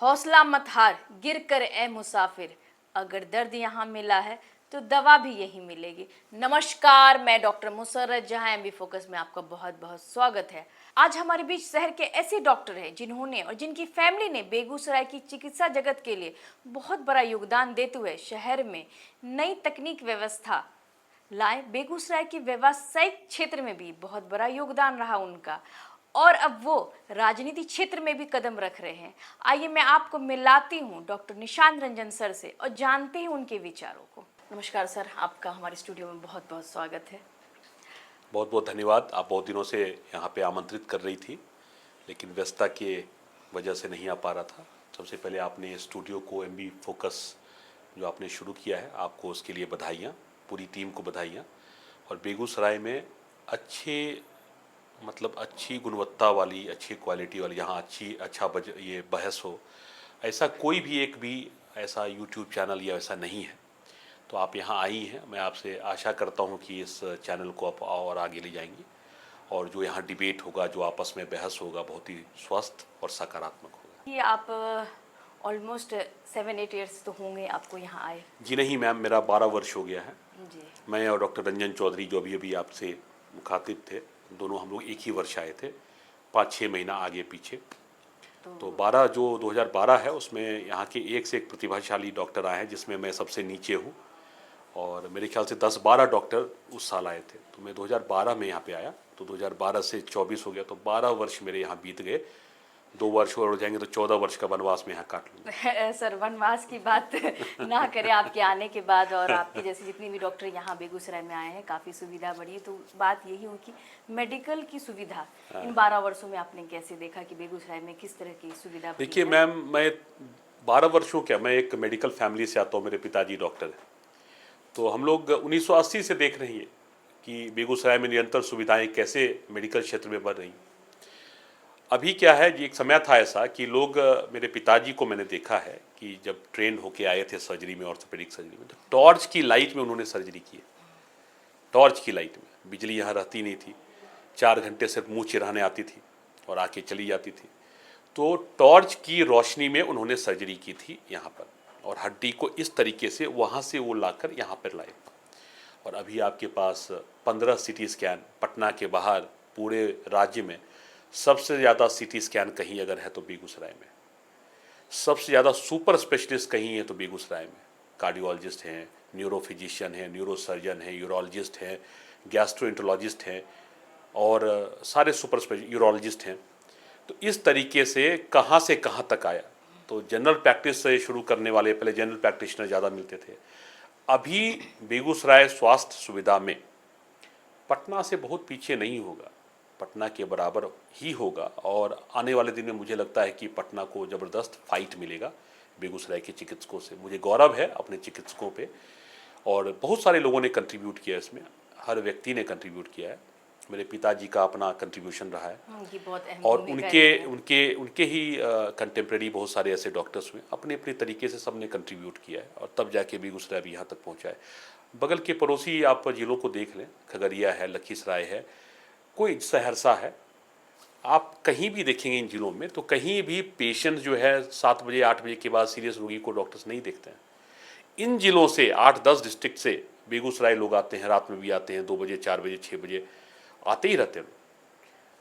हौसला मत हार, गिर कर ए मुसाफिर, अगर दर्द यहाँ मिला है तो दवा भी यही मिलेगी। नमस्कार, मैं डॉक्टर मुसर्रत जहां एमबी फोकस में आपका बहुत बहुत स्वागत है। आज हमारे बीच शहर के ऐसे डॉक्टर हैं जिन्होंने और जिनकी फैमिली ने बेगूसराय की चिकित्सा जगत के लिए बहुत बड़ा योगदान देते हुए शहर में नई तकनीक व्यवस्था लाए। बेगूसराय की व्यावसायिक क्षेत्र में भी बहुत बड़ा योगदान रहा उनका, और अब वो राजनीति क्षेत्र में भी कदम रख रहे हैं। आइए मैं आपको मिलाती हूँ डॉक्टर निशांत रंजन सर से और जानते हैं उनके विचारों को। नमस्कार सर, आपका हमारे स्टूडियो में बहुत बहुत स्वागत है। बहुत बहुत धन्यवाद। आप बहुत दिनों से यहाँ पे आमंत्रित कर रही थी, लेकिन व्यस्तता के वजह से नहीं आ पा रहा था। सबसे पहले आपने स्टूडियो को एमबी फोकस जो आपने शुरू किया है, आपको उसके लिए बधाइयाँ, पूरी टीम को बधाइयाँ। और बेगूसराय में अच्छी गुणवत्ता वाली, अच्छी क्वालिटी वाली, यहाँ ये बहस हो, ऐसा कोई भी एक भी ऐसा यूट्यूब चैनल या ऐसा नहीं है। तो आप यहाँ आई हैं, मैं आपसे आशा करता हूँ कि इस चैनल को आप और आगे ले जाएंगी, और जो यहाँ डिबेट होगा, जो आपस में बहस होगा, बहुत ही स्वस्थ और सकारात्मक होगा। ये आप ऑलमोस्ट 7-8 ईयर्स तो होंगे आपको यहाँ आए। जी नहीं मैम, मेरा 12 वर्ष हो गया है। जी। मैं और डॉक्टर रंजन चौधरी जो अभी आपसे मुखातिब थे, दोनों हम लोग एक ही वर्ष आए थे, 5-6 महीना आगे पीछे। तो 2012 है, उसमें यहाँ के एक से एक प्रतिभाशाली डॉक्टर आए हैं, जिसमें मैं सबसे नीचे हूँ। और मेरे ख्याल से 10-12 डॉक्टर उस साल आए थे। तो मैं 2012 में यहाँ पे आया, तो 2012 से 24 हो गया, तो 12 वर्ष मेरे यहाँ बीत गए। 2 वर्ष और हो जाएंगे तो 14 वर्ष का वनवास में यहाँ काट लूँगा। सर, वनवास की बात ना करें आपके आने के बाद, और आपके जैसे जितने भी डॉक्टर यहाँ बेगूसराय में आए हैं, काफ़ी सुविधा बढ़ी है। तो बात यही हो कि मेडिकल की सुविधा इन 12 वर्षों में आपने कैसे देखा कि बेगूसराय में किस तरह की सुविधा? देखिए मैम, मैं 12 वर्षों क्या, मैं एक मेडिकल फैमिली से आता हूँ, मेरे पिताजी डॉक्टर हैं। तो हम लोग 1980 से देख रहे हैं कि बेगूसराय में निरंतर सुविधाएं कैसे मेडिकल क्षेत्र में बढ़ रही। अभी क्या है जी, एक समय था ऐसा कि लोग, मेरे पिताजी को मैंने देखा है कि जब ट्रेन होके आए थे सर्जरी में, ऑर्थोपेडिक सर्जरी में, तो टॉर्च की लाइट में उन्होंने सर्जरी की है। टॉर्च की लाइट में, बिजली यहाँ रहती नहीं थी, 4 घंटे सिर्फ मुँह चिराने आती थी और आके चली जाती थी। तो टॉर्च की रोशनी में उन्होंने सर्जरी की थी यहाँ पर, और हड्डी को इस तरीके से वहाँ से वो लाकर यहाँ पर लाए। और अभी आपके पास 15 सिटी स्कैन, पटना के बाहर पूरे राज्य में सबसे ज़्यादा सिटी स्कैन कहीं अगर है तो बेगूसराय में। सबसे ज़्यादा सुपर स्पेशलिस्ट कहीं है तो बेगूसराय में। कार्डियोलॉजिस्ट हैं, न्यूरोफिजिशियन हैं, न्यूरोसर्जन हैं, यूरोलॉजिस्ट हैं, गैस्ट्रोएंटरोलॉजिस्ट हैं, और सारे सुपर स्पेशलिस्ट यूरोलॉजिस्ट हैं। तो इस तरीके से कहाँ से कहाँ तक आया। तो जनरल प्रैक्टिस से शुरू करने वाले, पहले जनरल प्रैक्टिशनर ज़्यादा मिलते थे। अभी बेगूसराय स्वास्थ्य सुविधा में पटना से बहुत पीछे नहीं होगा, पटना के बराबर ही होगा। और आने वाले दिन में मुझे लगता है कि पटना को ज़बरदस्त फाइट मिलेगा बेगूसराय के चिकित्सकों से। मुझे गौरव है अपने चिकित्सकों पे, और बहुत सारे लोगों ने कंट्रीब्यूट किया इसमें, हर व्यक्ति ने कंट्रीब्यूट किया है। मेरे पिताजी का अपना कंट्रीब्यूशन रहा है, बहुत अहम और भूमिका उनके है। उनके उनके ही कंटेम्प्रेरी बहुत सारे ऐसे डॉक्टर्स हुए, अपने अपने तरीके से सब ने कंट्रीब्यूट किया है, और तब जाके बेगूसराय भी यहाँ तक पहुँचा है। बगल के पड़ोसी आप जिलों को देख लें, खगड़िया है, लखीसराय है, कोई सहरसा है, आप कहीं भी देखेंगे इन जिलों में, तो कहीं भी पेशेंट जो है 7 बजे 8 बजे के बाद सीरियस रोगी को डॉक्टर्स नहीं देखते हैं। इन जिलों से 8-10 डिस्ट्रिक्ट से बेगूसराय लोग आते हैं, रात में भी आते हैं, 2 बजे 4 बजे 6 बजे आते ही रहते हैं।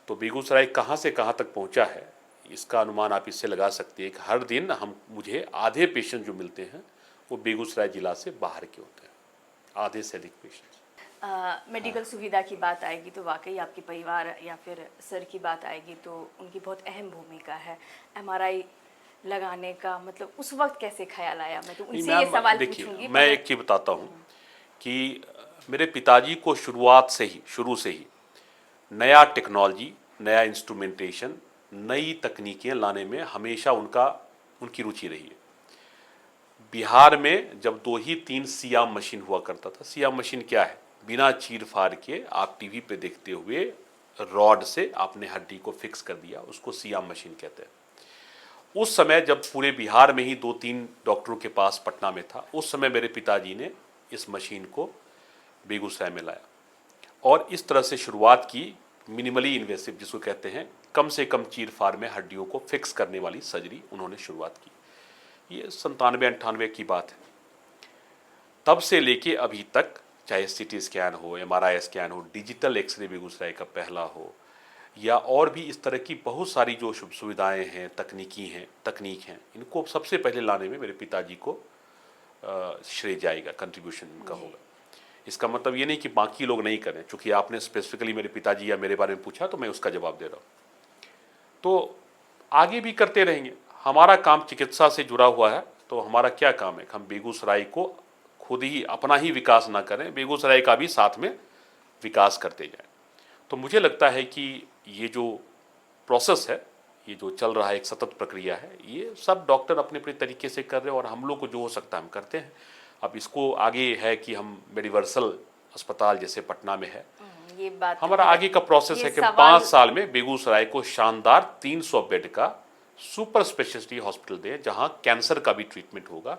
तो बेगूसराय कहाँ से कहाँ तक पहुँचा है, इसका अनुमान आप इससे लगा सकते हैं कि हर दिन मुझे आधे पेशेंट जो मिलते हैं वो बेगूसराय जिला से बाहर के होते हैं, आधे से अधिक पेशेंट। मेडिकल सुविधा की बात आएगी तो वाकई आपके परिवार या फिर सर की बात आएगी तो उनकी बहुत अहम भूमिका है। एमआरआई लगाने का मतलब उस वक्त कैसे ख्याल आया? मैं तो उनसे ये सवाल पूछूंगी। मैं एक चीज़ बताता हूँ कि मेरे पिताजी को शुरू से ही नया टेक्नोलॉजी, नया इंस्ट्रूमेंटेशन, नई तकनीकें लाने में हमेशा उनकी रुचि रही है। बिहार में जब 2 ही 3 सियाम मशीन हुआ करता था। सियाम मशीन क्या है? बिना चीर फाड़ के आप टीवी पे देखते हुए रॉड से आपने हड्डी को फिक्स कर दिया, उसको सियाम मशीन कहते हैं। उस समय जब पूरे बिहार में ही 2-3 डॉक्टरों के पास पटना में था, उस समय मेरे पिताजी ने इस मशीन को बेगूसराय में लाया, और इस तरह से शुरुआत की। मिनिमली इन्वेसिव जिसको कहते हैं, कम से कम चीर-फाड़ में हड्डियों को फिक्स करने वाली सर्जरी उन्होंने शुरुआत की। ये 97-98 की बात है। तब से लेके अभी तक, चाहे सीटी स्कैन हो, एमआरआई स्कैन हो, डिजिटल एक्सरे बेगूसराय का पहला हो, या और भी इस तरह की बहुत सारी जो सुविधाएं हैं, तकनीक हैं, इनको सबसे पहले लाने में मेरे पिताजी को श्रेय जाएगा, कंट्रीब्यूशन इनका होगा। इसका मतलब ये नहीं कि बाकी लोग नहीं करें, चूंकि आपने स्पेसिफिकली मेरे पिताजी या मेरे बारे में पूछा तो मैं उसका जवाब दे रहा हूँ। तो आगे भी करते रहेंगे। हमारा काम चिकित्सा से जुड़ा हुआ है, तो हमारा क्या काम है, हम बेगूसराय को खुद ही अपना ही विकास ना करें, बेगूसराय का भी साथ में विकास करते जाएं। तो मुझे लगता है कि ये जो प्रोसेस है, ये जो चल रहा है, एक सतत प्रक्रिया है, ये सब डॉक्टर अपने अपने तरीके से कर रहे हैं और हम लोग को जो हो सकता है हम करते हैं। अब इसको आगे है कि हम मेडिवर्सल अस्पताल जैसे पटना में है, ये बात हमारा आगे का प्रोसेस है कि 5 साल में बेगूसराय को शानदार 300 बेड का सुपर स्पेशलिटी हॉस्पिटल दें, जहां कैंसर का भी ट्रीटमेंट होगा।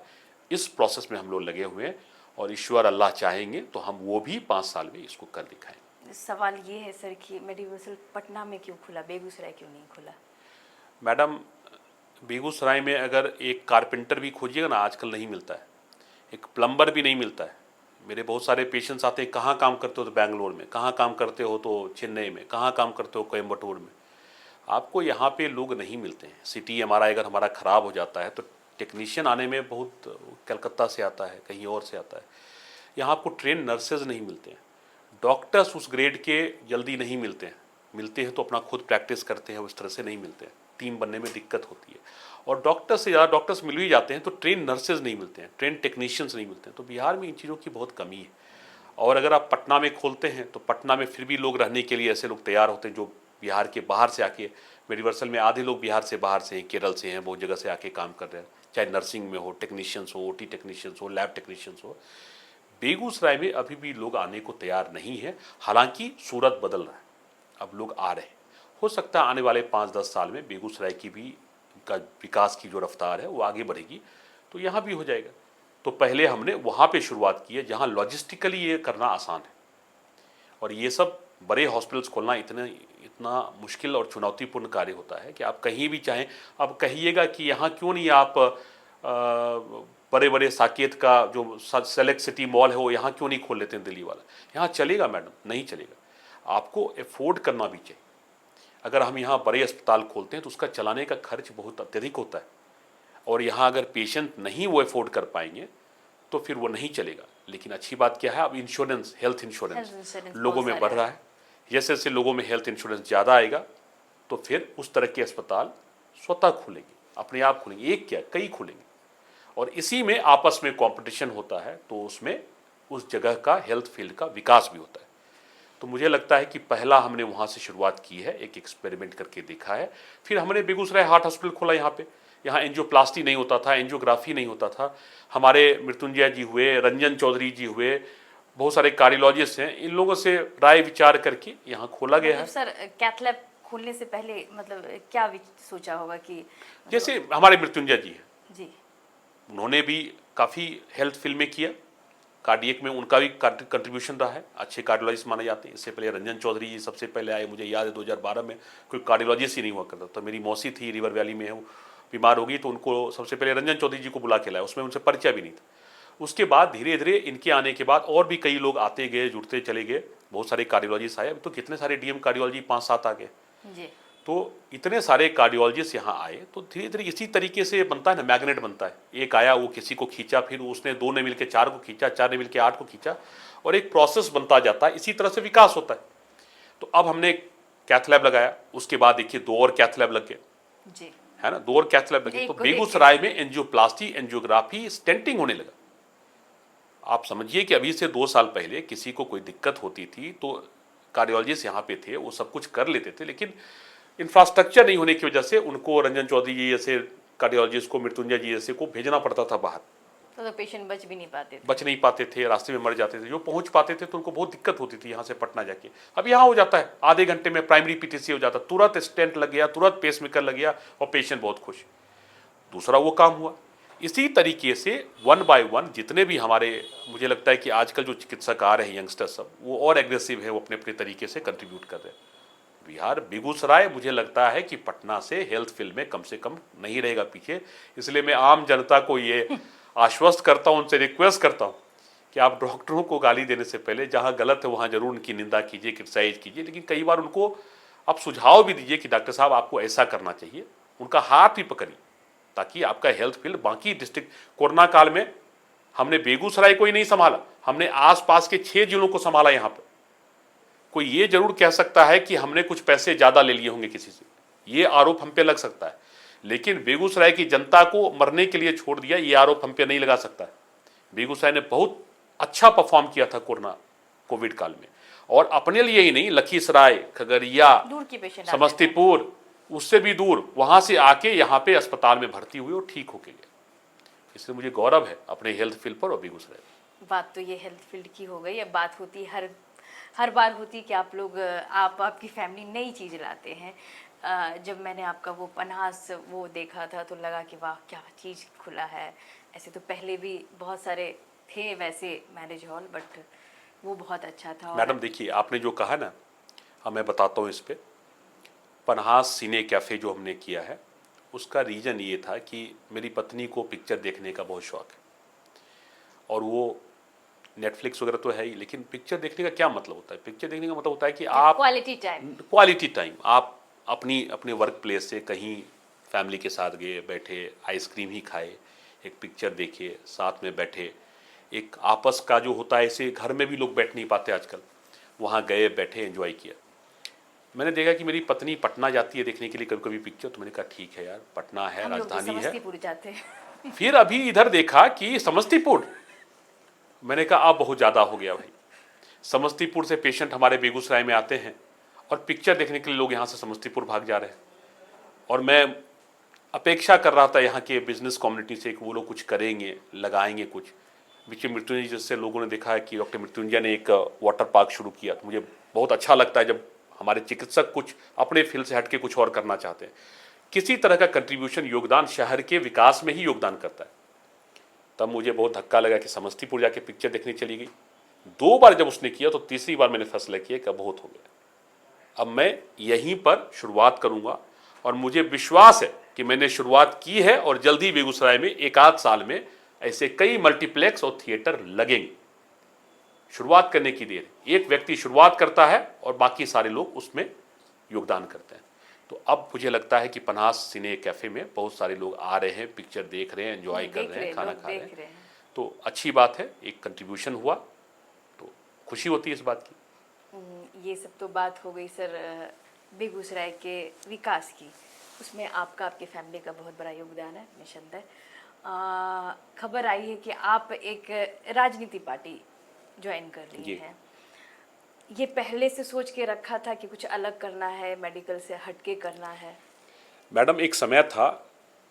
इस प्रोसेस में हम लोग लगे हुए हैं और ईश्वर अल्लाह चाहेंगे तो हम वो भी 5 साल में इसको कर दिखाएंगे। सवाल ये है सर कि मेडिवर्सल पटना में क्यों खुला, बेगूसराय क्यों नहीं खुला? मैडम, बेगूसराय में अगर एक कारपेंटर भी खोजिएगा ना, आजकल नहीं मिलता है, एक प्लम्बर भी नहीं मिलता है। मेरे बहुत सारे पेशेंट्स आते हैं, कहाँ काम करते हो तो बैंगलोर में, कहाँ काम करते हो तो चेन्नई में, कहाँ काम करते हो कोयम्बटूर में। आपको यहाँ पे लोग नहीं मिलते हैं। सिटी एमआरआई अगर हमारा ख़राब हो जाता है तो टेक्नीशियन आने में बहुत, कलकत्ता से आता है, कहीं और से आता है। यहाँ आपको ट्रेन नर्सेज नहीं मिलते हैं, डॉक्टर्स उस ग्रेड के जल्दी नहीं मिलते हैं, मिलते हैं तो अपना खुद प्रैक्टिस करते हैं, उस तरह से नहीं मिलते हैं, टीम बनने में दिक्कत होती है। और डॉक्टर से ज़्यादा डॉक्टर्स मिल भी जाते हैं तो ट्रेन नर्सेज नहीं मिलते हैं, ट्रेन टेक्नीशियंस नहीं मिलते हैं। तो बिहार में इन चीज़ों की बहुत कमी है। और अगर आप पटना में खोलते हैं तो पटना में फिर भी लोग रहने के लिए ऐसे लोग तैयार होते हैं जो बिहार के बाहर से आके, मेडिवर्सल में आधे लोग बिहार से बाहर से हैं, केरल से हैं, बहुत जगह से आके काम कर रहे हैं, चाहे नर्सिंग में हो, टेक्नीशियंस हो, ओटी टेक्नीशियंस हो, लैब टेक्नीशियंस हो। बेगूसराय में अभी भी लोग आने को तैयार नहीं है। हालांकि सूरत बदल रहा है, अब लोग आ रहे हैं। हो सकता है आने वाले 5-10 साल में बेगूसराय की भी का विकास की जो रफ्तार है वो आगे बढ़ेगी, तो यहाँ भी हो जाएगा। तो पहले हमने वहाँ पे शुरुआत की है जहाँ लॉजिस्टिकली ये करना आसान है। और ये सब बड़े हॉस्पिटल्स खोलना इतना मुश्किल और चुनौतीपूर्ण कार्य होता है कि आप कहीं भी चाहें, अब कहिएगा कि यहाँ क्यों नहीं आप बड़े बड़े साकेत का जो सेलेक्ट सिटी मॉल है वो यहाँ क्यों नहीं खोल लेते हैं दिल्ली वाला। यहाँ चलेगा मैडम? नहीं चलेगा। आपको अफोर्ड करना भी चाहिए। अगर हम यहाँ बड़े अस्पताल खोलते हैं तो उसका चलाने का खर्च बहुत अत्यधिक होता है, और यहाँ अगर पेशेंट नहीं वो अफोर्ड कर पाएंगे तो फिर वो नहीं चलेगा। लेकिन अच्छी बात क्या है, अब इंश्योरेंस, हेल्थ इंश्योरेंस लोगों में बढ़ रहा है। जैसे जैसे लोगों में हेल्थ इंश्योरेंस ज़्यादा आएगा तो फिर उस तरह के अस्पताल स्वतः खुलेंगे, अपने आप खुलेंगे, एक क्या कई खुलेंगे। और इसी में आपस में कंपटीशन होता है, तो उसमें उस जगह का हेल्थ फील्ड का विकास भी होता है। तो मुझे लगता है कि पहला हमने वहाँ से शुरुआत की है, एक एक्सपेरिमेंट करके देखा है। फिर हमने बेगूसराय हार्ट हॉस्पिटल खोला यहाँ पे। यहाँ एंजियोप्लास्टी नहीं होता था, एंजियोग्राफी नहीं होता था। हमारे मृत्युंजय जी हुए, रंजन चौधरी जी हुए, बहुत सारे कार्डियोलॉजिस्ट हैं, इन लोगों से राय विचार करके यहाँ खोला गया है। सर, कैथ लैब खोलने से पहले मतलब क्या सोचा होगा कि जैसे हमारे मृत्युंजय जी हैं जी, उन्होंने भी काफ़ी हेल्थ फील्ड में किया, कार्डियक में उनका भी कंट्रीब्यूशन रहा है, अच्छे कार्डियोलॉजिस्ट माने जाते हैं। इससे पहले रंजन चौधरी जी सबसे पहले आए, मुझे याद है 2012 में कोई कार्डियोलॉजिस्ट ही नहीं हुआ करता। तो मेरी मौसी थी रिवर वैली में, वो बीमार हो गई तो उनको सबसे पहले रंजन चौधरी जी को बुला के लाया, उसमें उनसे परिचय भी नहीं था। उसके बाद धीरे धीरे इनके आने के बाद और भी कई लोग आते गए, जुड़ते चले गए, बहुत सारे कार्डियोलॉजिस्ट आए। अब तो कितने सारे डीएम कार्डियोलॉजी 5-7 आ गए जी। तो इतने सारे कार्डियोलॉजिस्ट यहाँ आए, तो धीरे धीरे इसी तरीके से बनता है ना, मैग्नेट बनता है। एक आया, वो किसी को खींचा, फिर उसने 2 ने मिलकर 4 को खींचा, 4 ने मिलकर 8 को खींचा, और एक प्रोसेस बनता जाता है। इसी तरह से विकास होता है। तो अब हमने कैथ लैब लगाया, उसके बाद देखिए 2 और कैथ लैब लग गए जी, है ना, 2 और कैथ लैब लगे। तो बेगूसराय में एंजियोप्लास्टी, एंजियोग्राफी, स्टेंटिंग होने लगा। आप समझिए कि अभी से 2 साल पहले किसी को कोई दिक्कत होती थी तो कार्डियोलॉजिस्ट यहाँ पे थे, वो सब कुछ कर लेते थे, लेकिन इंफ्रास्ट्रक्चर नहीं होने की वजह से उनको रंजन चौधरी जी जैसे कार्डियोलॉजिस्ट को, मृत्युंजय जी जैसे को भेजना पड़ता था बाहर। तो पेशेंट बच नहीं पाते थे, रास्ते में मर जाते थे। जो पहुंच पाते थे तो उनको बहुत दिक्कत होती थी यहाँ से पटना जाके। अब यहाँ हो जाता है, आधे घंटे में प्राइमरी पीटीसी हो जाता, तुरंत स्टेंट लग गया, तुरंत पेसमेकर लग गया और पेशेंट बहुत खुश। दूसरा वो काम हुआ। इसी तरीके से 1 by 1 जितने भी हमारे, मुझे लगता है कि आजकल जो चिकित्सक आ रहे हैं यंगस्टर सब, वो और एग्रेसिव है, वो अपने अपने तरीके से कंट्रीब्यूट कर रहे हैं। बिहार, बेगूसराय मुझे लगता है कि पटना से हेल्थ फील्ड में कम से कम नहीं रहेगा पीछे। इसलिए मैं आम जनता को ये आश्वस्त करता हूँ, उनसे रिक्वेस्ट करता हूँ कि आप डॉक्टरों को गाली देने से पहले जहाँ गलत है वहाँ जरूर उनकी निंदा कीजिए, क्रिटिसाइज कीजिए, लेकिन कई बार उनको आप सुझाव भी दीजिए कि डॉक्टर साहब आपको ऐसा करना चाहिए, उनका हाथ भी पकड़िए, ताकि आपका हेल्थ फील्ड बाकी डिस्ट्रिक्ट, कोरोना काल में हमने बेगूसराय को ही नहीं संभाला, हमने आसपास के 6 जिलों को संभाला। यहाँ पर कोई ये जरूर कह सकता है कि हमने कुछ पैसे ज्यादा ले लिए होंगे किसी से, ये आरोप हम पे लग सकता है, लेकिन बेगूसराय की जनता को मरने के लिए छोड़ दिया, ये आरोप हम पे नहीं लगा सकता है। बेगूसराय ने बहुत अच्छा परफॉर्म किया था कोरोना कोविड काल में, और अपने लिए ही नहीं, लखीसराय, खगड़िया, दूर की पेशेंट समस्तीपुर, उससे भी दूर, वहां से आके यहाँ पे अस्पताल में भर्ती हुए और ठीक होके गए। इसलिए मुझे गौरव है अपने हेल्थ फील्ड पर और बेगूसराय पर। बात तो ये हेल्थ फील्ड की हो गई। अब बात होती हर बार होती कि आप लोग आपकी फैमिली नई चीज़ लाते हैं। जब मैंने आपका वो पन्हास वो देखा था तो लगा कि वाह क्या चीज़ खुला है। ऐसे तो पहले भी बहुत सारे थे वैसे मैरिज हॉल, बट वो बहुत अच्छा था। मैडम देखिए, आपने जो कहा ना, मैं बताता हूँ इस पे। पन्हास सिने कैफ़े जो हमने किया है, उसका रीज़न ये था कि मेरी पत्नी को पिक्चर देखने का बहुत शौक़ है, और वो नेटफ्लिक्स वगैरह तो है ही, लेकिन पिक्चर देखने का क्या मतलब होता है? पिक्चर देखने का मतलब होता है कि आप क्वालिटी टाइम आप अपने वर्क प्लेस से कहीं फैमिली के साथ गए, बैठे, आइसक्रीम ही खाए, एक पिक्चर देखे, साथ में बैठे, एक आपस का जो होता है, ऐसे घर में भी लोग बैठ नहीं पाते आजकल, वहाँ गए, बैठे, एंजॉय किया। मैंने देखा कि मेरी पत्नी पटना जाती है देखने के लिए कभी कभी पिक्चर, तो मैंने कहा ठीक है यार, पटना है, राजधानी है। समस्तीपुर जाते हैं। फिर अभी इधर देखा कि समस्तीपुर, मैंने कहा अब बहुत ज़्यादा हो गया भाई। समस्तीपुर से पेशेंट हमारे बेगूसराय में आते हैं और पिक्चर देखने के लिए लोग यहाँ से समस्तीपुर भाग जा रहे हैं। और मैं अपेक्षा कर रहा था यहाँ के बिजनेस कम्युनिटी से कि वो लोग कुछ करेंगे, लगाएंगे कुछ। विजय मृत्युंजय जैसे लोगों ने देखा है कि डॉक्टर मृत्युंजय ने एक वाटर पार्क शुरू किया, तो मुझे बहुत अच्छा लगता है जब हमारे चिकित्सक कुछ अपने फील्ड से हट के कुछ और करना चाहते हैं। किसी तरह का कंट्रीब्यूशन, योगदान शहर के विकास में ही योगदान करता है। तब मुझे बहुत धक्का लगा कि समस्तीपुर जाके पिक्चर देखने चली गई। 2 बार जब उसने किया तो तीसरी बार मैंने फैसला किया कि अब बहुत हो गया, अब मैं यहीं पर शुरुआत करूंगा। और मुझे विश्वास है कि मैंने शुरुआत की है और जल्दी बेगूसराय में 1 आध साल में ऐसे कई मल्टीप्लेक्स और थिएटर लगेंगे। शुरुआत करने की देर, एक व्यक्ति शुरुआत करता है और बाकी सारे लोग उसमें योगदान करते हैं। तो अब मुझे लगता है कि पन्हास सिने कैफे में बहुत सारे लोग आ रहे हैं, पिक्चर देख रहे हैं, एंजॉय कर रहे हैं, खाना खा रहे हैं, तो अच्छी बात है, एक कंट्रीब्यूशन हुआ, तो खुशी होती है इस बात की। ये सब तो बात हो गई सर बेगूसराय के विकास की, उसमें आपका, आपकी फैमिली का बहुत बड़ा योगदान है निसंदेह। खबर आई है कि आप एक राजनीति पार्टी ज्वाइन कर ली है। ये पहले से सोच के रखा था कि कुछ अलग करना है, मेडिकल से हटके करना है? मैडम एक समय था,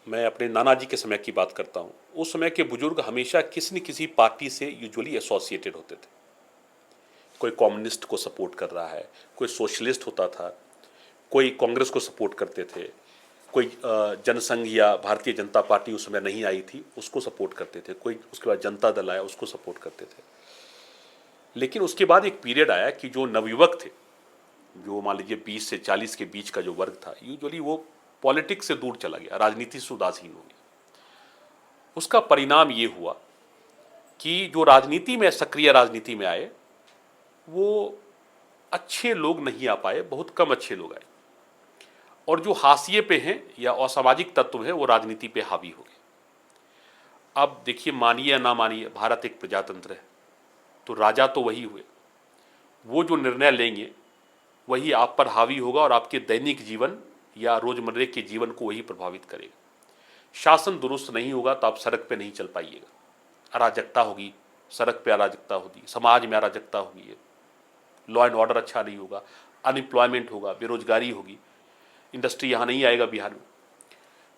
मैं अपने नाना जी के समय की बात करता हूँ, उस समय के बुजुर्ग हमेशा किसी न किसी पार्टी से यूजुअली एसोसिएटेड होते थे। कोई कम्युनिस्ट को सपोर्ट कर रहा है, कोई सोशलिस्ट होता था, कोई कांग्रेस को सपोर्ट करते थे, कोई जनसंघ या भारतीय जनता पार्टी उस समय नहीं आई थी उसको सपोर्ट करते थे, कोई उसके बाद जनता दल आया उसको सपोर्ट करते थे। लेकिन उसके बाद एक पीरियड आया कि जो नवयुवक थे, जो मान लीजिए 20 से 40 के बीच का जो वर्ग था, यूजुअली वो पॉलिटिक्स से दूर चला गया, राजनीति से उदासीन हो गया। उसका परिणाम ये हुआ कि जो राजनीति में, सक्रिय राजनीति में आए, वो अच्छे लोग नहीं आ पाए, बहुत कम अच्छे लोग आए, और जो हाशिए पे हैं या असामाजिक तत्व हैं वो राजनीति पे हावी हो गए। अब देखिए, मानिए या ना मानिए, भारत एक प्रजातंत्र है, तो राजा तो वही हुए, वो जो निर्णय लेंगे वही आप पर हावी होगा और आपके दैनिक जीवन या रोजमर्रे के जीवन को वही प्रभावित करेगा। शासन दुरुस्त नहीं होगा तो आप सड़क पे नहीं चल पाइएगा, अराजकता होगी, सड़क पे अराजकता होगी, समाज में अराजकता होगी, लॉ एंड ऑर्डर अच्छा नहीं होगा, अनएम्प्लॉयमेंट होगा, बेरोजगारी होगी, इंडस्ट्री यहाँ नहीं आएगा बिहार में।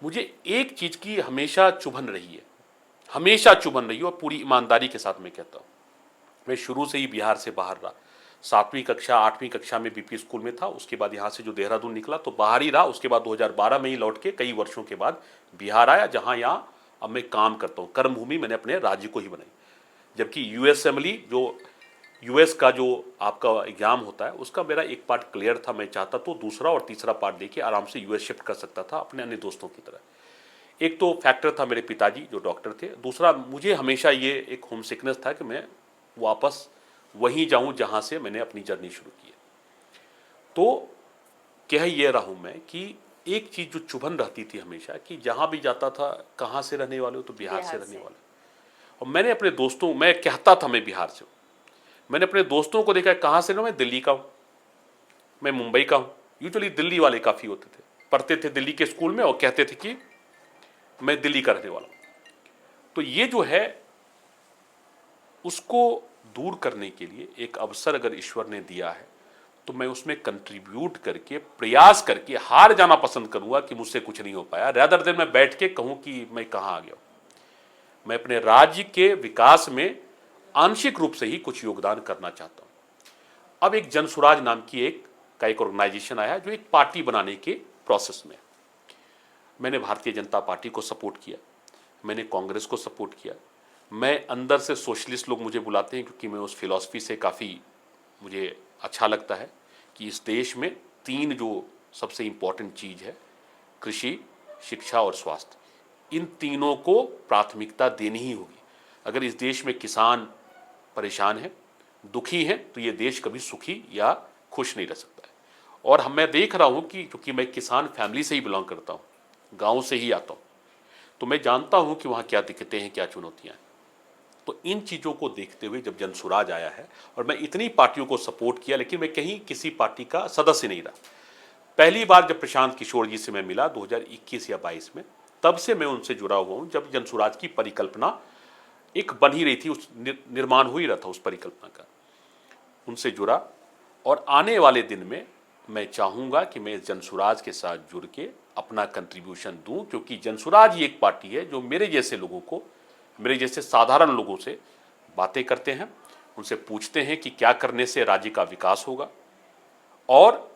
मुझे एक चीज़ की हमेशा चुभन रही है, हमेशा चुभन रही है, और पूरी ईमानदारी के साथ मैं कहता हूँ, मैं शुरू से ही बिहार से बाहर रहा। 7वीं कक्षा 8वीं कक्षा में बीपी स्कूल में था, उसके बाद यहाँ से जो देहरादून निकला तो बाहर ही रहा। उसके बाद 2012 में ही लौट के कई वर्षों के बाद बिहार आया, जहाँ यहाँ अब मैं काम करता हूँ। कर्मभूमि मैंने अपने राज्य को ही बनाई। जबकि यूएस असेंबली, जो यूएस का जो आपका एग्जाम होता है उसका मेरा एक पार्ट क्लियर था, मैं चाहता तो दूसरा और तीसरा पार्ट देके आराम से यूएस शिफ्ट कर सकता था अपने अन्य दोस्तों की तरह। एक तो फैक्टर था मेरे पिताजी जो डॉक्टर थे, दूसरा मुझे हमेशा ये एक होम सिकनेस था कि मैं वापस वहीं जाऊं जहां से मैंने अपनी जर्नी शुरू की है। तो कह ये रहा हूं मैं कि एक चीज़ जो चुभन रहती थी हमेशा कि जहां भी जाता था, कहाँ से रहने वाले हो, तो बिहार से रहने वाले। और मैंने अपने दोस्तों, मैं कहता था मैं बिहार से हूँ, मैंने अपने दोस्तों को देखा कहाँ से ना, मैं दिल्ली का हूँ, मैं मुंबई का हूँ। यूजुअली दिल्ली वाले काफ़ी होते थे, पढ़ते थे दिल्ली के स्कूल में और कहते थे कि मैं दिल्ली का रहने वाला हूँ। तो ये जो है उसको दूर करने के लिए एक अवसर अगर ईश्वर ने दिया है तो मैं उसमें कंट्रीब्यूट करके, प्रयास करके हार जाना पसंद करूंगा कि मुझसे कुछ नहीं हो पाया, रैदर देन मैं बैठ के कहूं कि मैं कहाँ आ गया हूं। मैं अपने राज्य के विकास में आंशिक रूप से ही कुछ योगदान करना चाहता हूं। अब एक जनसुराज नाम की एक ऑर्गेनाइजेशन आया जो एक पार्टी बनाने के प्रोसेस में। मैंने भारतीय जनता पार्टी को सपोर्ट किया, मैंने कांग्रेस को सपोर्ट किया। मैं अंदर से सोशलिस्ट लोग मुझे बुलाते हैं क्योंकि मैं उस फिलॉसफी से काफ़ी मुझे अच्छा लगता है कि इस देश में तीन जो सबसे इम्पॉर्टेंट चीज़ है, कृषि, शिक्षा और स्वास्थ्य, इन तीनों को प्राथमिकता देनी ही होगी। अगर इस देश में किसान परेशान है, दुखी हैं, तो ये देश कभी सुखी या खुश नहीं रह सकता है। और मैं देख रहा हूँ कि क्योंकि मैं किसान फैमिली से ही बिलोंग करता हूँ, गाँव से ही आता हूँ, तो मैं जानता हूँ कि वहाँ क्या दिक्कतें हैं, क्या चुनौतियाँ हैं। तो इन चीज़ों को देखते हुए जब जनसुराज आया है, और मैं इतनी पार्टियों को सपोर्ट किया लेकिन मैं कहीं किसी पार्टी का सदस्य नहीं रहा। पहली बार जब प्रशांत किशोर जी से मैं मिला 2021 या 22 में, तब से मैं उनसे जुड़ा हुआ हूँ, जब जनसुराज की परिकल्पना एक बन ही रही थी, उस निर्माण हो ही रहा था उस परिकल्पना का। उनसे जुड़ा और आने वाले दिन में मैं चाहूँगा कि मैं इस जनसुराज के साथ जुड़ के अपना कंट्रीब्यूशन दूँ, क्योंकि जनसुराज ही एक पार्टी है जो मेरे जैसे लोगों को, मेरे जैसे साधारण लोगों से बातें करते हैं, उनसे पूछते हैं कि क्या करने से राज्य का विकास होगा। और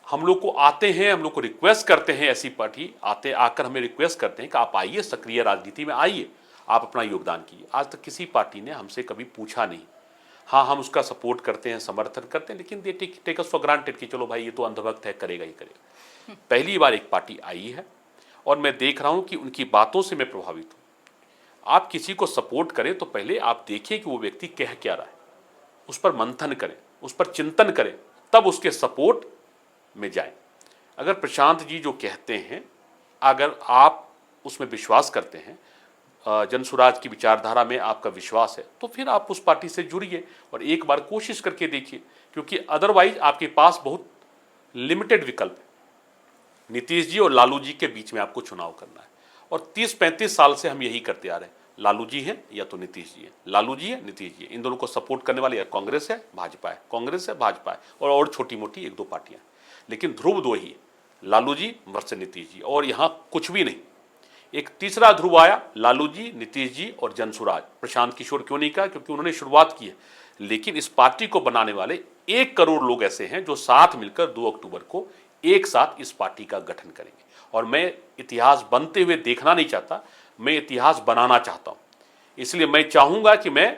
हम लोग को आते हैं, हम लोग को रिक्वेस्ट करते हैं, ऐसी पार्टी आकर हमें रिक्वेस्ट करते हैं कि आप आइए, सक्रिय राजनीति में आइए, आप अपना योगदान कीजिए। आज तक किसी पार्टी ने हमसे कभी पूछा नहीं। हाँ, हम उसका सपोर्ट करते हैं, समर्थन करते हैं, लेकिन they take us for granted कि चलो भाई ये तो अंधभक्त है, करेगा ही करेगा। पहली बार एक पार्टी आई है और मैं देख रहा हूँ कि उनकी बातों से मैं प्रभावित हूँ। आप किसी को सपोर्ट करें तो पहले आप देखिए कि वो व्यक्ति कह क्या रहा है, उस पर मंथन करें, उस पर चिंतन करें, तब उसके सपोर्ट में जाएं। अगर प्रशांत जी जो कहते हैं, अगर आप उसमें विश्वास करते हैं, जनसुराज की विचारधारा में आपका विश्वास है, तो फिर आप उस पार्टी से जुड़िए और एक बार कोशिश करके देखिए, क्योंकि अदरवाइज आपके पास बहुत लिमिटेड विकल्प है। नीतीश जी और लालू जी के बीच में आपको चुनाव करना है, और 30-35 साल से हम यही करते आ रहे हैं। लालू जी हैं या तो नीतीश जी हैं, लालू जी है, नीतीश जी है। इन दोनों को सपोर्ट करने वाले या कांग्रेस है, भाजपा है, कांग्रेस है, भाजपा है, और छोटी मोटी एक दो पार्टियां, लेकिन ध्रुव दो ही है, लालू जी वर्सेस नीतीश जी, और यहाँ कुछ भी नहीं। एक तीसरा ध्रुव आया, लालू जी, नीतीश जी और जनसुराज। प्रशांत किशोर क्यों नहीं कहा? क्योंकि उन्होंने शुरुआत की है, लेकिन इस पार्टी को बनाने वाले 1 करोड़ लोग ऐसे हैं जो साथ मिलकर 2 अक्टूबर को एक साथ इस पार्टी का गठन करेंगे। और मैं इतिहास बनते हुए देखना नहीं चाहता, मैं इतिहास बनाना चाहता हूं। इसलिए मैं चाहूंगा कि मैं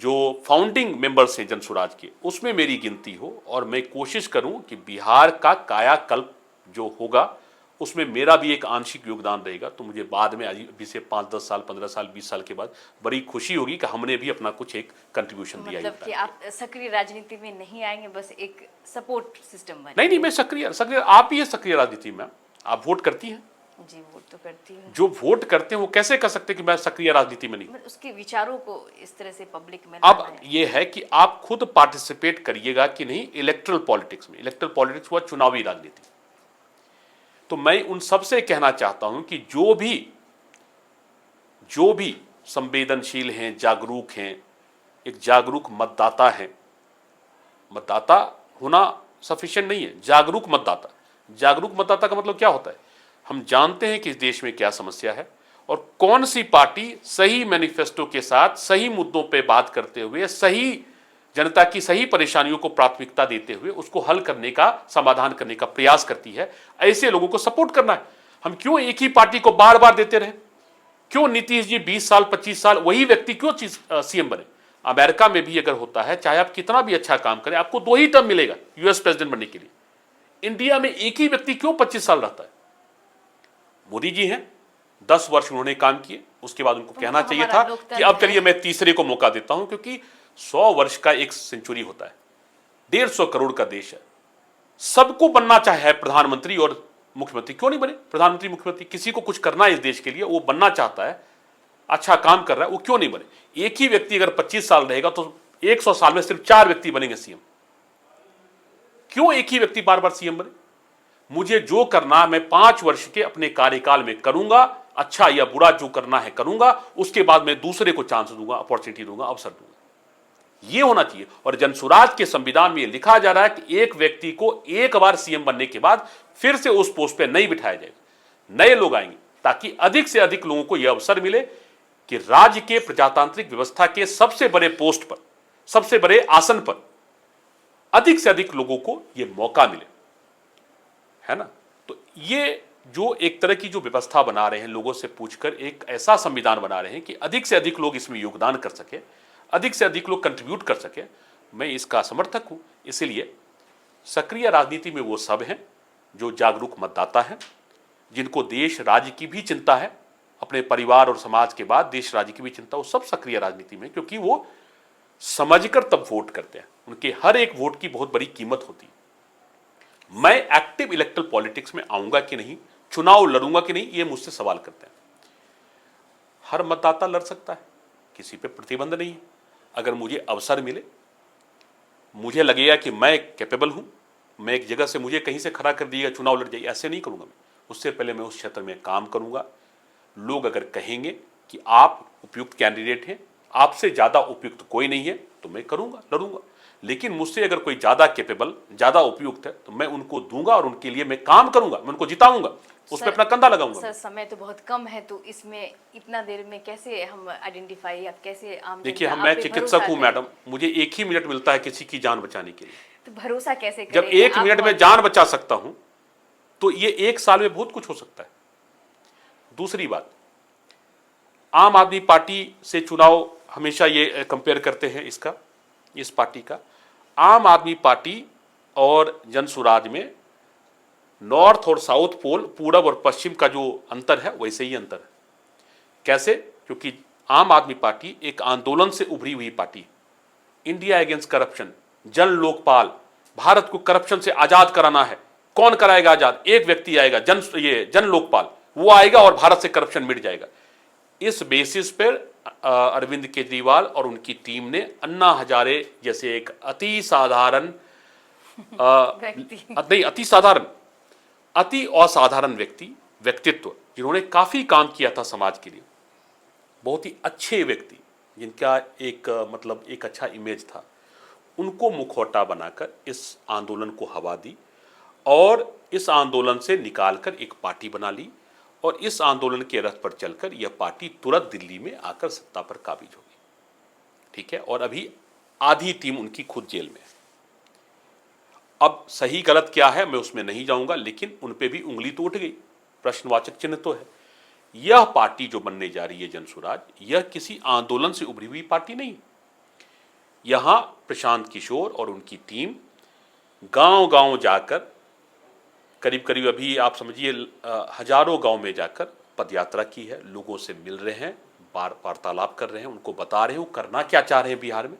जो फाउंडिंग मेंबर्स हैं जनसुराज के, उसमें मेरी गिनती हो, और मैं कोशिश करूं कि बिहार का कायाकल्प जो होगा उसमें मेरा भी एक आंशिक योगदान रहेगा। तो मुझे बाद में अभी से 5-10 साल, 15 साल, 20 साल के बाद बड़ी खुशी होगी कि हमने भी अपना कुछ एक कंट्रीब्यूशन दिया। मतलब कि आप सक्रिय राजनीति में नहीं आएंगे, बस एक सपोर्ट सिस्टम बने? नहीं, मैं सक्रिय, आप ही है सक्रिय राजनीति में। आप वोट करती हैं? जी, वोट तो करती हूँ। जो वोट करते हैं वो कैसे कर सकते हैं कि मैं सक्रिय राजनीति में नहीं? उसके विचारों को इस तरह से पब्लिक में अब ये है कि आप खुद पार्टिसिपेट करिएगा कि नहीं इलेक्ट्रल पॉलिटिक्स में। इलेक्ट्रल पॉलिटिक्स हुआ चुनावी राजनीति। तो मैं उन सबसे कहना चाहता हूं कि जो भी संवेदनशील हैं, जागरूक हैं, एक जागरूक मतदाता हैं, मतदाता होना सफिशिएंट नहीं है, जागरूक मतदाता। जागरूक मतदाता का मतलब क्या होता है? हम जानते हैं कि इस देश में क्या समस्या है और कौन सी पार्टी सही मैनिफेस्टो के साथ सही मुद्दों पे बात करते हुए, सही जनता की सही परेशानियों को प्राथमिकता देते हुए उसको हल करने का, समाधान करने का प्रयास करती है। ऐसे लोगों को सपोर्ट करना है। हम क्यों एक ही पार्टी को बार बार देते रहे? क्यों नीतीश जी 20 साल 25 साल वही व्यक्ति क्यों सीएम बने? अमेरिका में भी अगर होता है, चाहे आप कितना भी अच्छा काम करें, आपको 2 ही टर्म मिलेगा यूएस प्रेसिडेंट बनने के लिए। इंडिया में एक ही व्यक्ति क्यों 25 साल रहता है? मोदी जी हैं, 10 वर्ष उन्होंने काम किए, उसके बाद उनको कहना चाहिए था कि अब चलिए मैं तीसरे को मौका देता हूं, क्योंकि 100 वर्ष का एक सेंचुरी होता है, 150 करोड़ का देश है, सबको बनना चाहे प्रधानमंत्री और मुख्यमंत्री। क्यों नहीं बने प्रधानमंत्री मुख्यमंत्री? किसी को कुछ करना है इस देश के लिए, वो बनना चाहता है, अच्छा काम कर रहा है, वो क्यों नहीं बने? एक ही व्यक्ति अगर 25 साल रहेगा तो 100 साल में सिर्फ 4 व्यक्ति बनेंगे सीएम। क्यों एक ही व्यक्ति बार बार सीएम बने? मुझे जो करना मैं 5 वर्ष के अपने कार्यकाल में करूंगा, अच्छा या बुरा जो करना है करूंगा, उसके बाद मैं दूसरे को चांस दूंगा, अपॉर्चुनिटी दूंगा, अवसर दूंगा। यह होना चाहिए। और जनसुराज के संविधान में यह लिखा जा रहा है कि एक व्यक्ति को एक बार सीएम बनने के बाद फिर से उस पोस्ट पर नहीं बिठाया जाएगा, नए लोग आएंगे, ताकि अधिक से अधिक लोगों को यह अवसर मिले कि राज्य के प्रजातांत्रिक व्यवस्था के सबसे बड़े पोस्ट पर, सबसे बड़े आसन पर अधिक से अधिक लोगों को यह मौका मिले, है ना। तो ये जो एक तरह की जो व्यवस्था बना रहे हैं, लोगों से पूछकर एक ऐसा संविधान बना रहे हैं कि अधिक से अधिक लोग इसमें योगदान कर सके, अधिक से अधिक लोग कंट्रीब्यूट कर सके, मैं इसका समर्थक हूं। इसीलिए सक्रिय राजनीति में वो सब हैं जो जागरूक मतदाता हैं, जिनको देश राज्य की भी चिंता है, अपने परिवार और समाज के बाद देश राज्य की भी चिंता, वो सब सक्रिय राजनीति में, क्योंकि वो समझकर तब वोट करते हैं। उनके हर एक वोट की बहुत बड़ी कीमत होती है। मैं एक्टिव इलेक्टोरल पॉलिटिक्स में आऊंगा कि नहीं, चुनाव लड़ूंगा कि नहीं, ये मुझसे सवाल करते हैं। हर मतदाता लड़ सकता है, किसी पे प्रतिबंध नहीं है। अगर मुझे अवसर मिले, मुझे लगेगा कि मैं कैपेबल हूं, मैं एक जगह से मुझे कहीं से खड़ा कर दिएगा, चुनाव लड़ जाइए, ऐसे नहीं करूंगा मैं। उससे पहले मैं उस क्षेत्र में काम करूंगा। लोग अगर कहेंगे कि आप उपयुक्त कैंडिडेट हैं, आपसे ज्यादा उपयुक्त कोई नहीं है, तो मैं करूंगा, लड़ूंगा। लेकिन मुझसे अगर कोई ज्यादा कैपेबल, ज्यादा उपयुक्त है, तो मैं उनको दूंगा और उनके लिए मैं काम करूंगा, मैं उनको जिताऊंगा, उसमें अपना कंधा लगाऊंगा। सर, समय तो बहुत कम है, तो इसमें इतना देर में कैसे हम आइडेंटिफाई, आप कैसे आम देखिए, मैं चिकित्सक हूं मैडम, मुझे 1 ही मिनट मिलता है किसी की जान बचाने के लिए। तो भरोसा कैसे जब 1 मिनट में जान बचा सकता हूं, तो ये 1 साल में बहुत कुछ हो सकता है। दूसरी बात, आम आदमी पार्टी से चुनाव हमेशा ये कंपेयर करते हैं इसका, इस पार्टी का। आम आदमी पार्टी और जनसुराज में नॉर्थ और साउथ पोल, पूरब और पश्चिम का जो अंतर है, वैसे ही अंतर है। कैसे? क्योंकि आम आदमी पार्टी एक आंदोलन से उभरी हुई पार्टी, इंडिया अगेंस्ट करप्शन, जन लोकपाल, भारत को करप्शन से आजाद कराना है। कौन कराएगा आजाद? एक व्यक्ति आएगा, जन लोकपाल, वो आएगा और भारत से करप्शन मिट जाएगा। इस बेसिस पर अरविंद केजरीवाल और उनकी टीम ने अन्ना हजारे जैसे एक अति साधारण अति असाधारण व्यक्तित्व, जिन्होंने काफी काम किया था समाज के लिए, बहुत ही अच्छे व्यक्ति, जिनका एक मतलब एक अच्छा इमेज था, उनको मुखौटा बनाकर इस आंदोलन को हवा दी और इस आंदोलन से निकालकर एक पार्टी बना ली। और इस आंदोलन के रथ पर चलकर यह पार्टी तुरंत दिल्ली में आकर सत्ता पर काबिज होगी। ठीक है। और अभी आधी टीम उनकी खुद जेल में है। अब सही गलत क्या है मैं उसमें नहीं जाऊंगा, लेकिन उन पे भी उंगली तो उठ गई, प्रश्नवाचक चिन्ह तो है। यह पार्टी जो बनने जा रही है जनसुराज, यह किसी आंदोलन से उभरी हुई पार्टी नहीं। यहां प्रशांत किशोर और उनकी टीम गांव गांव जाकर, करीब करीब अभी आप समझिए हजारों गांव में जाकर पदयात्रा की है, लोगों से मिल रहे हैं, वार्तालाप कर रहे हैं, उनको बता रहे हैं वो करना क्या चाह रहे हैं बिहार में,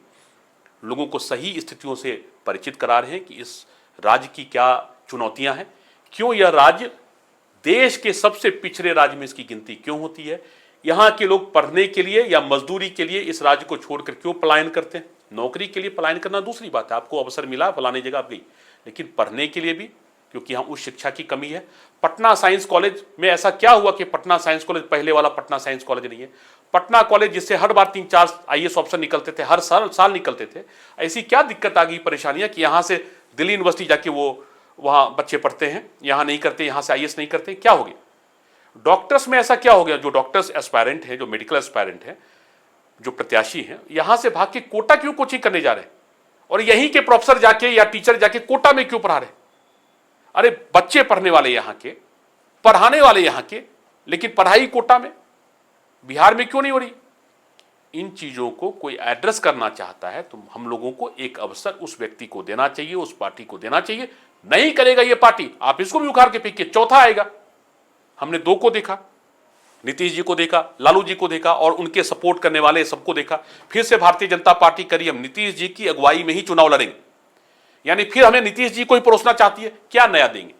लोगों को सही स्थितियों से परिचित करा रहे हैं कि इस राज्य की क्या चुनौतियां हैं, क्यों यह राज्य देश के सबसे पिछड़े राज्य में इसकी गिनती क्यों होती है, यहाँ के लोग पढ़ने के लिए या मजदूरी के लिए इस राज्य को छोड़कर क्यों पलायन करते हैं। नौकरी के लिए पलायन करना दूसरी बात है, आपको अवसर मिला फलाने जगह आप गई, लेकिन पढ़ने के लिए भी, क्योंकि यहाँ उस शिक्षा की कमी है। पटना साइंस कॉलेज में ऐसा क्या हुआ कि पटना साइंस कॉलेज पहले वाला पटना साइंस कॉलेज नहीं है। पटना कॉलेज जिससे हर बार 3-4 आईएएस ऑफिसर निकलते थे, हर साल निकलते थे, ऐसी क्या दिक्कत आ गई, परेशानियां कि यहाँ से दिल्ली यूनिवर्सिटी जाके वो वहाँ बच्चे पढ़ते हैं, यहाँ नहीं करते, यहाँ से आईएएस नहीं करते, क्या हो गया। डॉक्टर्स में ऐसा क्या हो गया, जो डॉक्टर्स एस्पायरेंट हैं, जो मेडिकल एस्पायरेंट हैं, जो प्रत्याशी हैं, यहाँ से भाग के कोटा क्यों कोचिंग करने जा रहे हैं, और यहीं के प्रोफेसर जाके या टीचर जाके कोटा में क्यों पढ़ा रहे हैं। अरे बच्चे पढ़ने वाले यहाँ के, पढ़ाने वाले यहाँ के, लेकिन पढ़ाई कोटा में, बिहार में क्यों नहीं हो रही। इन चीज़ों को कोई एड्रेस करना चाहता है तो हम लोगों को एक अवसर उस व्यक्ति को देना चाहिए, उस पार्टी को देना चाहिए। नहीं करेगा ये पार्टी, आप इसको भी उखाड़ के फेंकिए, चौथा आएगा। हमने दो को देखा, नीतीश जी को देखा, लालू जी को देखा और उनके सपोर्ट करने वाले सबको देखा। फिर से भारतीय जनता पार्टी करी, हम नीतीश जी की अगुवाई में ही चुनाव लड़ेंगे। यानी फिर हमें नीतीश जी को ही परोसना चाहती है, क्या नया देंगे?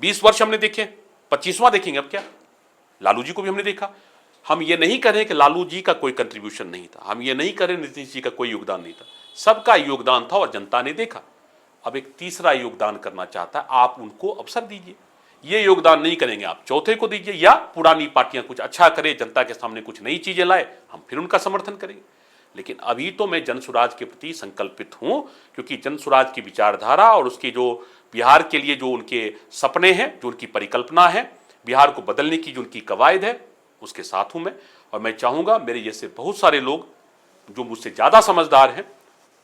20 वर्ष हमने देखे, 25वां देखेंगे अब क्या? लालू जी को भी हमने देखा। हम ये नहीं करें कि लालू जी का कोई कंट्रीब्यूशन नहीं था, हम ये नहीं करें नीतीश जी का कोई योगदान नहीं था, सबका योगदान था और जनता ने देखा। अब एक तीसरा योगदान करना चाहता है, आप उनको अवसर दीजिए। ये योगदान नहीं करेंगे, आप चौथे को दीजिए, या पुरानी पार्टियां कुछ अच्छा करे, जनता के सामने कुछ नई चीजें लाए, हम फिर उनका समर्थन करेंगे। लेकिन अभी तो मैं जन सुराज के प्रति संकल्पित हूं, क्योंकि जन सुराज की विचारधारा और उसकी जो बिहार के लिए जो उनके सपने हैं, जो उनकी परिकल्पना है, बिहार को बदलने की जो उनकी कवायद है, उसके साथ हूं मैं। और मैं चाहूंगा मेरे जैसे बहुत सारे लोग जो मुझसे ज्यादा समझदार हैं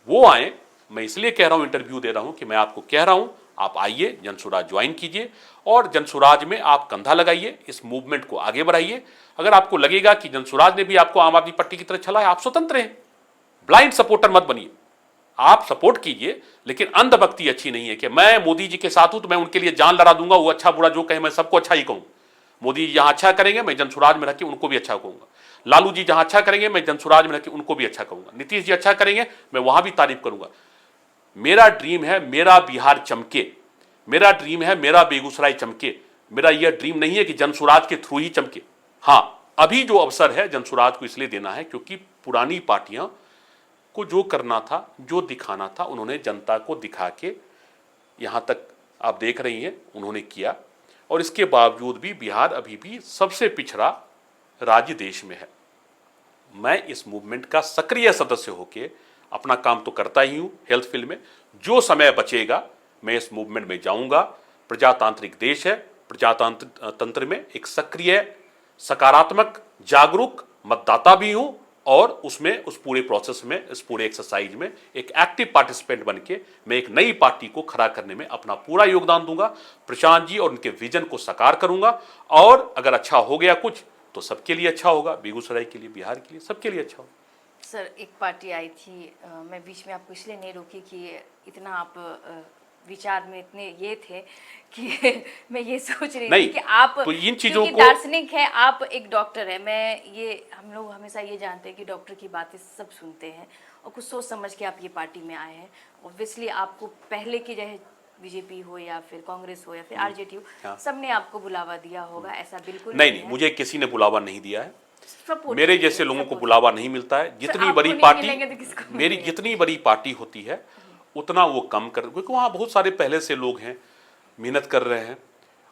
वो आए। मैं इसलिए कह रहा हूं, इंटरव्यू दे रहा हूं कि मैं आपको कह रहा हूं, आप आइए, जनसुराज ज्वाइन कीजिए और जनसुराज में आप कंधा लगाइए, इस मूवमेंट को आगे बढ़ाइए। अगर आपको लगेगा कि जनसुराज ने भी आपको आम आदमी पार्टी की तरह चलाया, आप स्वतंत्र हैं, ब्लाइंड सपोर्टर मत बनिए। आप सपोर्ट कीजिए, लेकिन अंधभक्ति अच्छी नहीं है कि मैं मोदी जी के साथ हूं तो मैं उनके लिए जान लड़ा दूंगा, वो अच्छा बुरा जो कहे मैं सबको अच्छा ही कहूं। मोदी जी जहां अच्छा करेंगे मैं जनसुराज में रख के उनको भी अच्छा कहूंगा, लालू जी जहां अच्छा करेंगे मैं जनसुराज में रख के उनको भी अच्छा कहूंगा, नीतीश जी अच्छा करेंगे मैं वहां भी तारीफ करूंगा। मेरा ड्रीम है मेरा बिहार चमके, मेरा ड्रीम है मेरा बेगूसराय चमके। मेरा यह ड्रीम नहीं है कि जनसुराज के थ्रू ही चमके। हां, अभी जो अवसर है जनसुराज को इसलिए देना है क्योंकि पुरानी पार्टियां को जो करना था, जो दिखाना था, उन्होंने जनता को दिखा के यहां तक आप देख रही हैं उन्होंने किया। और इसके बावजूद भी बिहार अभी भी सबसे पिछड़ा राज्य देश में है। मैं इस मूवमेंट का सक्रिय सदस्य होकर अपना काम तो करता ही हूं हेल्थ फील्ड में। जो समय बचेगा मैं इस मूवमेंट में जाऊंगा। प्रजातांत्रिक देश है, प्रजातंत्र तंत्र में एक सक्रिय, सकारात्मक, जागरूक मतदाता भी हूं और उसमें उस पूरे प्रोसेस में, इस पूरे एक्सरसाइज में एक एक्टिव पार्टिसिपेंट बन के मैं एक नई पार्टी को खड़ा करने में अपना पूरा योगदान दूंगा। प्रशांत जी और उनके विजन को साकार करूंगा और अगर अच्छा हो गया कुछ तो सबके लिए अच्छा होगा, बेगूसराय के लिए, बिहार के लिए, सबके लिए अच्छा होगा। सर, एक पार्टी आई थी, मैं बीच में आपको इसलिए नहीं रोकी कि इतना आप विचार में इतने ये थे कि मैं ये सोच रही थी कि आप तो इन चीजों क्योंकि को दार्शनिक है, आप एक डॉक्टर है। मैं ये, हम लोग हमेशा ये जानते हैं कि डॉक्टर की बातें सब सुनते हैं और कुछ सोच समझ के आप ये पार्टी में आए हैं। ऑब्वियसली आपको पहले की चाहे बीजेपी हो या फिर कांग्रेस हो या फिर आरजेडी हो, सबने आपको बुलावा दिया होगा, ऐसा बिल्कुल नहीं, मुझे किसी ने बुलावा नहीं दिया है। सपोर्ट मेरे जैसे लोगों को बुलावा नहीं मिलता है। जितनी बड़ी पार्टी, मेरी जितनी बड़ी पार्टी होती है उतना वो कम कर, क्योंकि वहाँ बहुत सारे पहले से लोग हैं, मेहनत कर रहे हैं।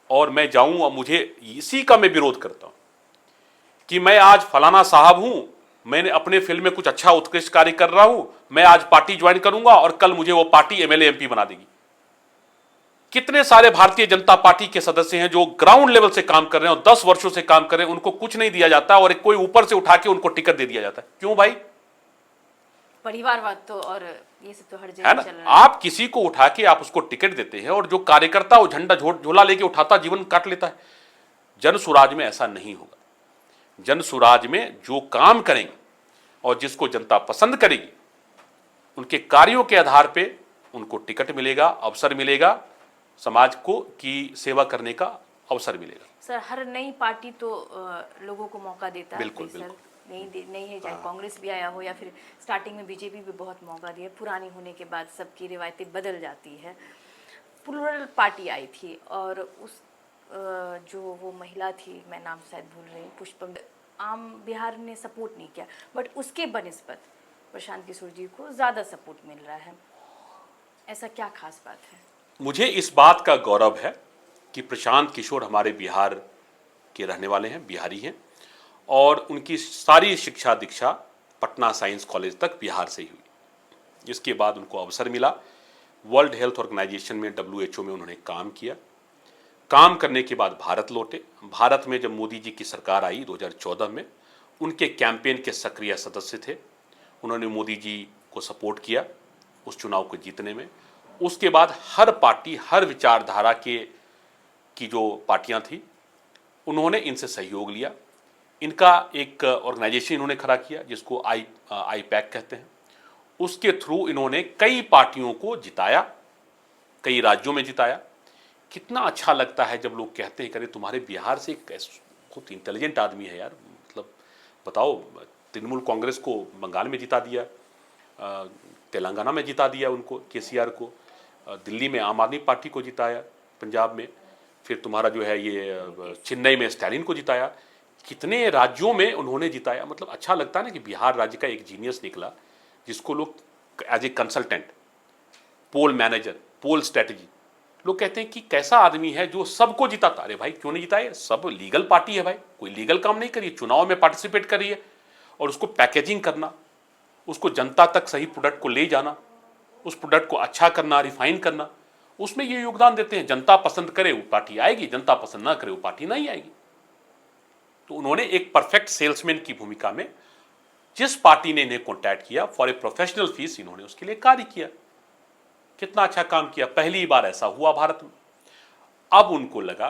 और मैं जाऊँ और मुझे इसी का मैं विरोध करता हूँ कि मैं आज फलाना साहब हूँ, मैंने अपने फील्ड में कुछ अच्छा उत्कृष्ट कार्य कर रहा हूँ, मैं आज पार्टी ज्वाइन करूंगा और कल मुझे वो पार्टी एमएलए एमपी बना देगी। कितने सारे भारतीय जनता पार्टी के सदस्य हैं जो ग्राउंड लेवल से काम कर रहे हैं और 10 वर्षों से काम कर रहे हैं, उनको कुछ नहीं दिया जाता और कोई ऊपर से उठा के उनको टिकट दे दिया जाता है। क्यों भाई? परिवारवाद तो और ये सब तो हर है जगह ना? चल रहा है। आप किसी को उठा के आप उसको टिकट देते हैं और जो कार्यकर्ता वो झंडा झोला लेके उठाता जीवन काट लेता है। जन सुराज में ऐसा नहीं होगा। जन सुराज में जो काम करेंगे और जिसको जनता पसंद करेगी, उनके कार्यों के आधार पे उनको टिकट मिलेगा, अवसर मिलेगा, समाज को की सेवा करने का अवसर मिलेगा। सर, हर नई पार्टी तो लोगों को मौका देता है। बिल्कुल, सर, बिल्कुल। नहीं है, चाहे कांग्रेस भी आया हो या फिर स्टार्टिंग में बीजेपी भी बहुत मौका दिया। पुरानी होने के बाद सबकी रिवायतें बदल जाती है। प्लुरल पार्टी आई थी और उस जो वो महिला थी, मैं नाम शायद भूल रही हूँ, पुष्पम, आम बिहार ने सपोर्ट नहीं किया, बट उसके बनिस्बत प्रशांत किशोर जी को ज़्यादा सपोर्ट मिल रहा है। ऐसा क्या खास बात है? मुझे इस बात का गौरव है कि प्रशांत किशोर हमारे बिहार के रहने वाले हैं, बिहारी हैं, और उनकी सारी शिक्षा दीक्षा पटना साइंस कॉलेज तक बिहार से ही हुई। इसके बाद उनको अवसर मिला, वर्ल्ड हेल्थ ऑर्गेनाइजेशन में, WHO में उन्होंने काम किया। काम करने के बाद भारत लौटे। भारत में जब मोदी जी की सरकार आई 2014 में, उनके कैंपेन के सक्रिय सदस्य थे। उन्होंने मोदी जी को सपोर्ट किया उस चुनाव को जीतने में। उसके बाद हर पार्टी, हर विचारधारा की जो पार्टियां थी, उन्होंने इनसे सहयोग लिया। इनका एक ऑर्गेनाइजेशन इन्होंने खड़ा किया जिसको आईपैक कहते हैं। उसके थ्रू इन्होंने कई पार्टियों को जिताया, कई राज्यों में जिताया। कितना अच्छा लगता है जब लोग कहते हैं कि अरे तुम्हारे बिहार से एक बहुत इंटेलिजेंट आदमी है यार, मतलब बताओ, तृणमूल कांग्रेस को बंगाल में जिता दिया, तेलंगाना में जिता दिया उनको, केसीआर को, दिल्ली में आम आदमी पार्टी को जिताया, पंजाब में फिर तुम्हारा जो है ये चेन्नई में स्टैलिन को जिताया, कितने राज्यों में उन्होंने जिताया। मतलब अच्छा लगता है ना कि बिहार राज्य का एक जीनियस निकला जिसको लोग as a consultant, poll manager, poll strategy, लोग कहते हैं कि कैसा आदमी है जो सबको जिताता। अरे भाई क्यों नहीं जिताए, सब लीगल पार्टी है भाई, कोई लीगल काम नहीं करिए, चुनाव में पार्टिसिपेट करिए और उसको पैकेजिंग करना, उसको जनता तक सही प्रोडक्ट को ले जाना, उस प्रोडक्ट को अच्छा करना, रिफाइन करना, उसमें ये योगदान देते हैं। जनता पसंद करे वो पार्टी आएगी, जनता पसंद ना करे वो पार्टी नहीं आएगी। तो उन्होंने एक परफेक्ट सेल्समैन की भूमिका में जिस पार्टी ने इन्हें कॉन्टैक्ट किया फॉर ए प्रोफेशनल फीस, इन्होंने उसके लिए कार्य किया। कितना अच्छा काम किया, पहली बार ऐसा हुआ भारत में। अब उनको लगा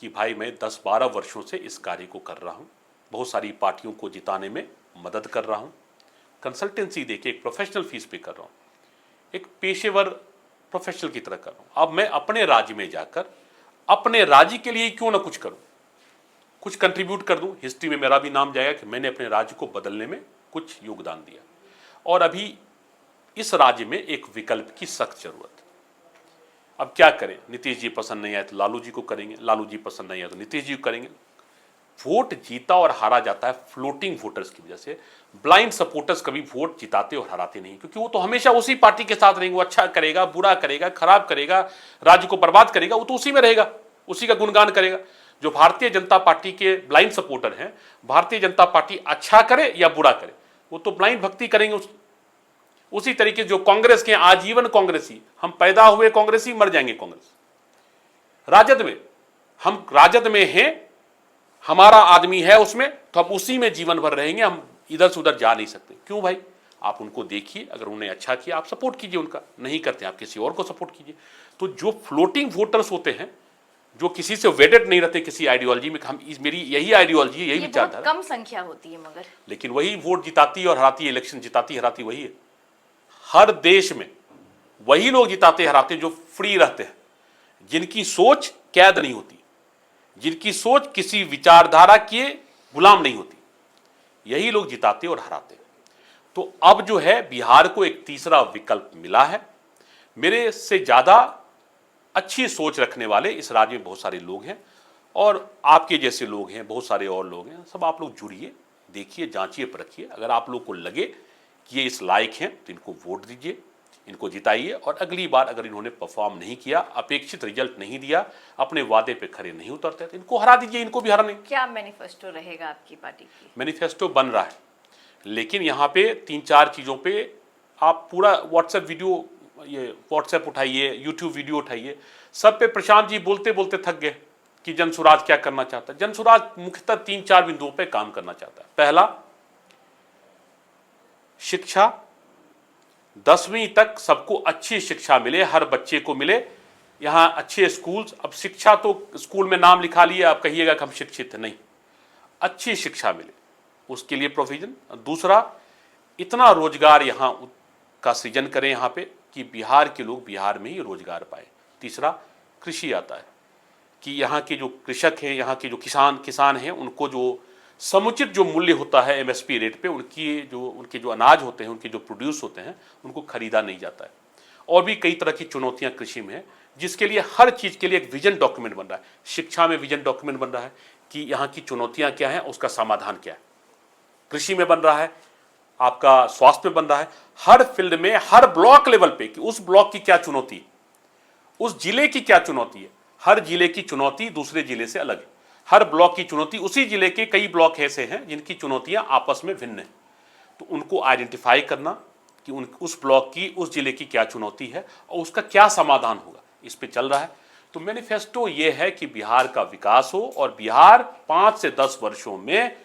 कि भाई मैं 10-12 वर्षों से इस कार्य को कर रहा हूं, बहुत सारी पार्टियों को जिताने में मदद कर रहा हूं, कंसल्टेंसी देके एक प्रोफेशनल फीस पे कर रहा हूं, एक पेशेवर प्रोफेशनल की तरह कर रहा हूं। अब मैं अपने राज्य में जाकर अपने राज्य के लिए क्यों ना कुछ करूं, कुछ कंट्रीब्यूट कर दूं, हिस्ट्री में मेरा भी नाम जाएगा कि मैंने अपने राज्य को बदलने में कुछ योगदान दिया। और अभी इस राज्य में एक विकल्प की सख्त जरूरत है। अब क्या करें, नीतीश जी पसंद नहीं आए तो लालू जी को करेंगे, लालू जी पसंद नहीं आए तो नीतीश जी को करेंगे। वोट जीता और हारा जाता है फ्लोटिंग वोटर्स की वजह से। ब्लाइंड सपोर्टर्स कभी वोट जिताते और हराते नहीं, क्योंकि वो तो हमेशा उसी पार्टी के साथ रहेंगे। वो अच्छा करेगा, बुरा करेगा, खराब करेगा, राज्य को बर्बाद करेगा, वो तो उसी में रहेगा, उसी का गुणगान करेगा। जो भारतीय जनता पार्टी के ब्लाइंड सपोर्टर हैं, भारतीय जनता पार्टी अच्छा करे या बुरा करे, वो तो ब्लाइंड भक्ति करेंगे उसी तरीके जो कांग्रेस के आजीवन कांग्रेसी, हम पैदा हुए कांग्रेसी, मर जाएंगे कांग्रेस। राजद में हम राजद में हैं, हमारा आदमी है उसमें, तो हम उसी में जीवन भर रहेंगे, हम इधर से उधर जा नहीं सकते। क्यों भाई, आप उनको देखिए, अगर उन्हें अच्छा किया आप सपोर्ट कीजिए, उनका नहीं करते आप किसी और को सपोर्ट कीजिए। तो जो फ्लोटिंग वोटर्स होते हैं, जो किसी से वेडेड नहीं रहते किसी आइडियोलॉजी में, हम मेरी यही आइडियोलॉजी है, यही विचारधारा, कम संख्या होती है मगर, लेकिन वही वोट जिताती और हराती, इलेक्शन जिताती हराती वही है। हर देश में वही लोग जिताते हराते जो फ्री रहते हैं, जिनकी सोच कैद नहीं होती, जिनकी सोच किसी विचारधारा के गुलाम नहीं होती, यही लोग जिताते और हराते। तो अब जो है बिहार को एक तीसरा विकल्प मिला है। मेरे से ज्यादा अच्छी सोच रखने वाले इस राज्य में बहुत सारे लोग हैं, और आपके जैसे लोग हैं, बहुत सारे और लोग हैं। सब आप लोग जुड़िए, देखिए, जांचिए, परखिए। अगर आप लोग को लगे कि ये इस लायक हैं तो इनको वोट दीजिए, इनको जिताइए। और अगली बार अगर इन्होंने परफॉर्म नहीं किया, अपेक्षित रिजल्ट नहीं दिया, अपने वादे पे खरे नहीं उतरते, तो इनको हरा दीजिए, इनको भी हराने। क्या मैनिफेस्टो रहेगा आपकी पार्टी की? मैनिफेस्टो बन रहा है, लेकिन यहाँ पे 3-4 चीज़ों पे आप पूरा व्हाट्सएप वीडियो, ये व्हाट्सएप उठाइए, यूट्यूब वीडियो उठाइए, सब पे प्रशांत जी बोलते बोलते थक गए कि जनसुराज क्या करना चाहता है। जनसुराज मुख्यतः 3-4 बिंदुओं पे काम करना चाहता है। पहला, शिक्षा, 10वीं तक सबको अच्छी शिक्षा मिले, हर बच्चे को मिले, यहाँ अच्छे स्कूल्स। अब शिक्षा तो स्कूल में नाम लिखा लिए, आप कहिएगा कि हम शिक्षित हैं, नहीं, अच्छी शिक्षा मिले, उसके लिए प्रोविजन। दूसरा, इतना रोजगार यहाँ का सृजन करें यहाँ पे कि बिहार के लोग बिहार में ही रोजगार पाए। तीसरा, कृषि आता है कि यहाँ के जो कृषक हैं, यहाँ के जो किसान हैं, उनको जो समुचित जो मूल्य होता है एमएसपी रेट पे, उनके जो अनाज होते हैं, उनके जो प्रोड्यूस होते हैं, उनको खरीदा नहीं जाता है। और भी कई तरह की चुनौतियां कृषि में हैं, जिसके लिए हर चीज़ के लिए एक विजन डॉक्यूमेंट बन रहा है। शिक्षा में विजन डॉक्यूमेंट बन रहा है कि यहाँ की चुनौतियां क्या हैं, उसका समाधान क्या है। कृषि में बन रहा है, आपका स्वास्थ्य में बन रहा है, हर फील्ड में, हर ब्लॉक लेवल पे कि उस ब्लॉक की क्या चुनौती है, उस जिले की क्या चुनौती है। हर जिले की चुनौती दूसरे जिले से अलग है, हर ब्लॉक की चुनौती, उसी जिले के कई ब्लॉक ऐसे हैं जिनकी चुनौतियां आपस में भिन्न हैं। तो उनको आइडेंटिफाई करना कि उस ब्लॉक की, उस जिले की क्या चुनौती है और उसका क्या समाधान होगा, इस पे चल रहा है। तो मैनिफेस्टो ये है कि बिहार का विकास हो और बिहार 5 से 10 वर्षों में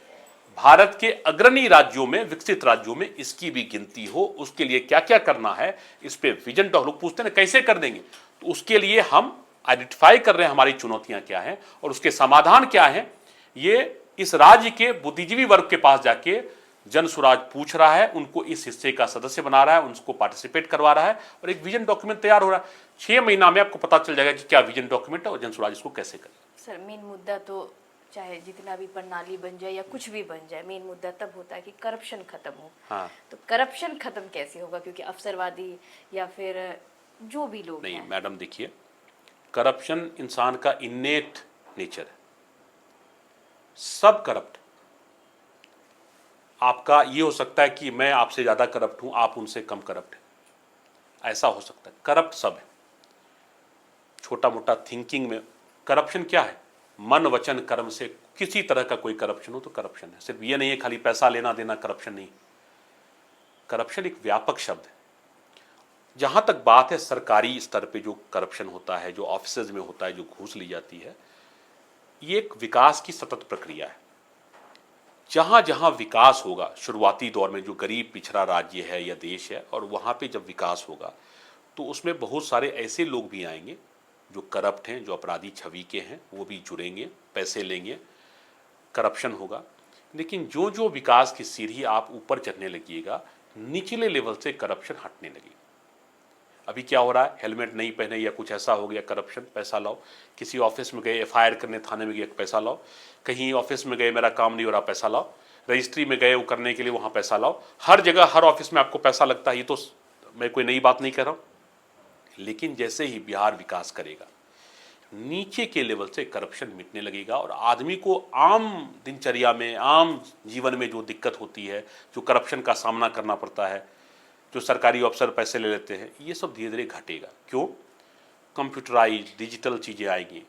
भारत के अग्रणी राज्यों में, विकसित राज्यों में इसकी भी गिनती हो। उसके लिए क्या क्या करना है, इस पे विजन तो लोग पूछते हैं कैसे कर देंगे, तो उसके लिए हम आइडेंटिफाई कर रहे हैं हमारी चुनौतियां क्या हैं और उसके समाधान क्या हैं। ये इस राज्य के बुद्धिजीवी वर्ग के पास जाके जन सुराज पूछ रहा है, उनको इस हिस्से का सदस्य बना रहा है, उनको पार्टिसिपेट करवा रहा है और एक विजन डॉक्यूमेंट तैयार हो रहा है। 6 महीना में आपको पता चल जाएगा कि क्या विजन डॉक्यूमेंट है और जन सुराज इसको कैसे करे। सर मेन मुद्दा तो चाहे जितना भी प्रणाली बन जाए या कुछ भी बन जाए, मेन मुद्दा तब होता है कि करप्शन खत्म हो। हाँ। तो करप्शन खत्म कैसे होगा, क्योंकि अवसरवादी या फिर जो भी लोग नहीं हैं। मैडम देखिए, करप्शन इंसान का इनेट नेचर है, सब करप्ट। आपका ये हो सकता है कि मैं आपसे ज़्यादा करप्ट हूँ, आप उनसे कम करप्ट हैं, ऐसा हो सकता है। करप्ट सब है, छोटा मोटा थिंकिंग में करप्शन क्या है, मन वचन कर्म से किसी तरह का कोई करप्शन हो तो करप्शन है। सिर्फ ये नहीं है खाली पैसा लेना देना करप्शन नहीं। करप्शन एक व्यापक शब्द है। जहाँ तक बात है सरकारी स्तर पे जो करप्शन होता है, जो ऑफिसेज में होता है, जो घूस ली जाती है, ये एक विकास की सतत प्रक्रिया है। जहाँ जहाँ विकास होगा, शुरुआती दौर में जो गरीब पिछड़ा राज्य है या देश है, और वहाँ पे जब विकास होगा तो उसमें बहुत सारे ऐसे लोग भी आएंगे जो करप्ट हैं, जो अपराधी छवि के हैं, वो भी जुड़ेंगे, पैसे लेंगे, करप्शन होगा। लेकिन जो जो विकास की सीढ़ी आप ऊपर चढ़ने लगिएगा, निचले लेवल से करप्शन हटने लगेगी। अभी क्या हो रहा है, हेलमेट नहीं पहने या कुछ ऐसा हो गया, करप्शन, पैसा लाओ। किसी ऑफिस में गए, FIR करने थाने में गए, पैसा लाओ। कहीं ऑफिस में गए, मेरा काम नहीं हो रहा, पैसा लाओ। रजिस्ट्री में गए वो करने के लिए, वहाँ पैसा लाओ। हर जगह हर ऑफिस में आपको पैसा लगता है। ये तो मैं कोई नई बात नहीं कर रहा हूँ। लेकिन जैसे ही बिहार विकास करेगा, नीचे के लेवल से करप्शन मिटने लगेगा और आदमी को आम दिनचर्या में, आम जीवन में जो दिक्कत होती है, जो करप्शन का सामना करना पड़ता है, जो सरकारी अफसर पैसे ले लेते हैं, ये सब धीरे धीरे घटेगा। क्यों? कंप्यूटराइज डिजिटल चीज़ें आएंगी।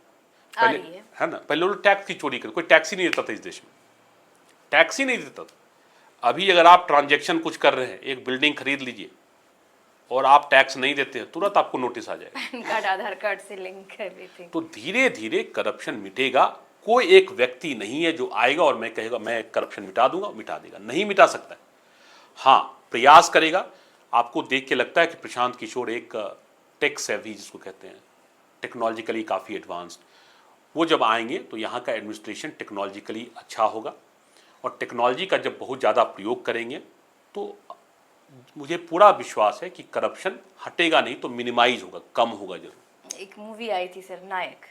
पहले है ना, पहले लोग टैक्स की चोरी कर, कोई टैक्स ही नहीं देता था इस देश में, टैक्स ही नहीं देता था। अभी अगर आप ट्रांजैक्शन कुछ कर रहे हैं, एक बिल्डिंग खरीद लीजिए और आप टैक्स नहीं देते हैं, तुरंत आपको नोटिस आ जाएगा। पैन कार्ड, आधार कार्ड से लिंक एवरीथिंग। तो धीरे धीरे करप्शन मिटेगा। कोई एक व्यक्ति नहीं है जो आएगा और मैं कहेगा मैं करप्शन मिटा दूंगा, मिटा देगा, नहीं मिटा सकता है। हाँ, प्रयास करेगा। आपको देख के लगता है कि प्रशांत किशोर एक टेक सेवी जिसको कहते हैं, टेक्नोलॉजिकली काफ़ी एडवांस्ड, वो जब आएंगे तो यहाँ का एडमिनिस्ट्रेशन टेक्नोलॉजिकली अच्छा होगा और टेक्नोलॉजी का जब बहुत ज़्यादा प्रयोग करेंगे तो मुझे पूरा विश्वास है कि करप्शन हटेगा नहीं तो मिनिमाइज होगा, कम होगा जरूर। एक मूवी आई थी सर, नायक,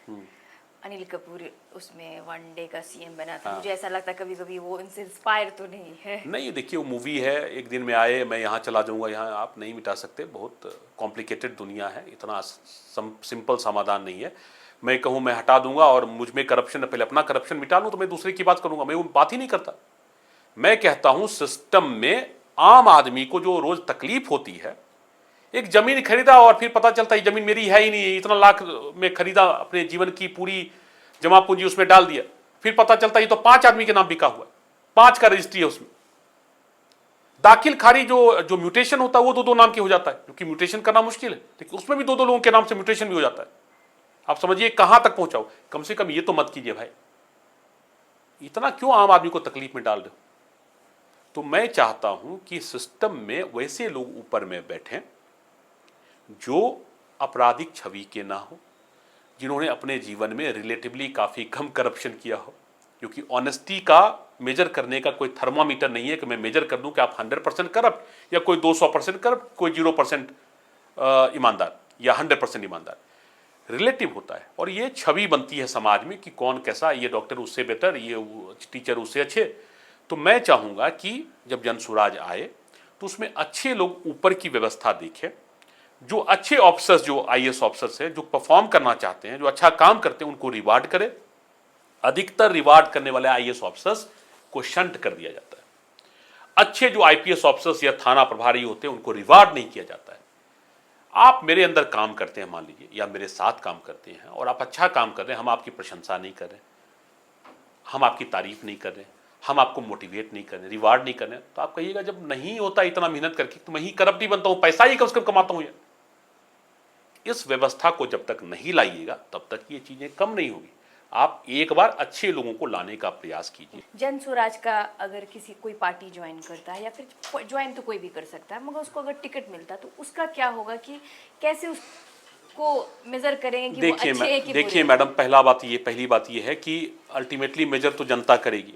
अनिल कपूर उसमें 1 डे का CM बना था। मुझे ऐसा लगता है कभी कभी वो इनसे इंस्पायर तो नहीं है। नहीं, देखिए वो मूवी है, एक दिन में आए मैं यहाँ चला जाऊँगा, यहाँ आप नहीं मिटा सकते। बहुत कॉम्प्लिकेटेड दुनिया है, इतना सिंपल समाधान नहीं है। मैं कहूँ मैं हटा दूंगा और मुझ में करप्शन, पहले अपना करप्शन मिटा लूँ तो मैं दूसरे की बात करूँगा, मैं वो बात ही नहीं करता। मैं कहता हूँ सिस्टम में आम आदमी को जो रोज तकलीफ होती है, एक जमीन खरीदा और फिर पता चलता है जमीन मेरी है ही नहीं, इतना लाख में खरीदा, अपने जीवन की पूरी जमा पूंजी उसमें डाल दिया, फिर पता चलता है ये तो 5 आदमी के नाम बिका हुआ है, 5 का रजिस्ट्री है उसमें। दाखिल खारिज जो म्यूटेशन होता है वो 2-2 नाम के हो जाता है, क्योंकि म्यूटेशन करना मुश्किल है, लेकिन उसमें भी 2-2 लोगों के नाम से म्यूटेशन भी हो जाता है। आप समझिए कहां तक पहुंचाओ। कम से कम ये तो मत कीजिए भाई, इतना क्यों आम आदमी को तकलीफ में डाल रहे हो। तो मैं चाहता हूं कि सिस्टम में वैसे लोग ऊपर में बैठें जो आपराधिक छवि के ना हो, जिन्होंने अपने जीवन में रिलेटिवली काफ़ी कम करप्शन किया हो, क्योंकि ऑनेस्टी का मेजर करने का कोई थर्मामीटर नहीं है कि मैं मेजर कर दूं कि आप 100% करप्ट या कोई 200% करप्ट, कोई 0% ईमानदार या 100% ईमानदार। रिलेटिव होता है और ये छवि बनती है समाज में कि कौन कैसा, ये डॉक्टर उससे बेटर, ये टीचर उससे अच्छे। तो मैं चाहूँगा कि जब जनसुराज आए तो उसमें अच्छे लोग ऊपर की व्यवस्था देखें, जो अच्छे ऑफिसर्स, जो IAS ऑफिसर्स हैं, जो परफॉर्म करना चाहते हैं, जो अच्छा काम करते हैं, उनको रिवार्ड करें। अधिकतर रिवार्ड करने वाले IAS ऑफिसर्स को शंट कर दिया जाता है। अच्छे जो IPS ऑफिसर्स या थाना प्रभारी होते हैं उनको रिवार्ड नहीं किया जाता है। आप मेरे अंदर काम करते हैं मान लीजिए, या मेरे साथ काम करते हैं और आप अच्छा काम कर रहे हैं, हम आपकी प्रशंसा नहीं कर रहे, हम आपकी तारीफ नहीं कर रहे, हम आपको मोटिवेट नहीं कर रहे, रिवार्ड नहीं कर रहे, तो आप कहिएगा जब नहीं होता इतना मेहनत करके तो मैं ही करप्ट नहीं बनता हूं, पैसा ही कम से कम कमाता हूं। इस व्यवस्था को जब तक नहीं लाइएगा तब तक ये चीजें कम नहीं होगी। आप एक बार अच्छे लोगों को लाने का प्रयास कीजिए। जन स्वराज का अगर किसी कोई पार्टी ज्वाइन करता है, या फिर ज्वाइन तो कोई भी कर सकता है, मगर उसको अगर टिकट मिलता है तो उसका क्या होगा, कि कैसे उसको मेजर करेंगे कि वो अच्छे हैं कि बुरे? देखिए मैडम, पहली बात ये है कि अल्टीमेटली मेजर तो जनता करेगी।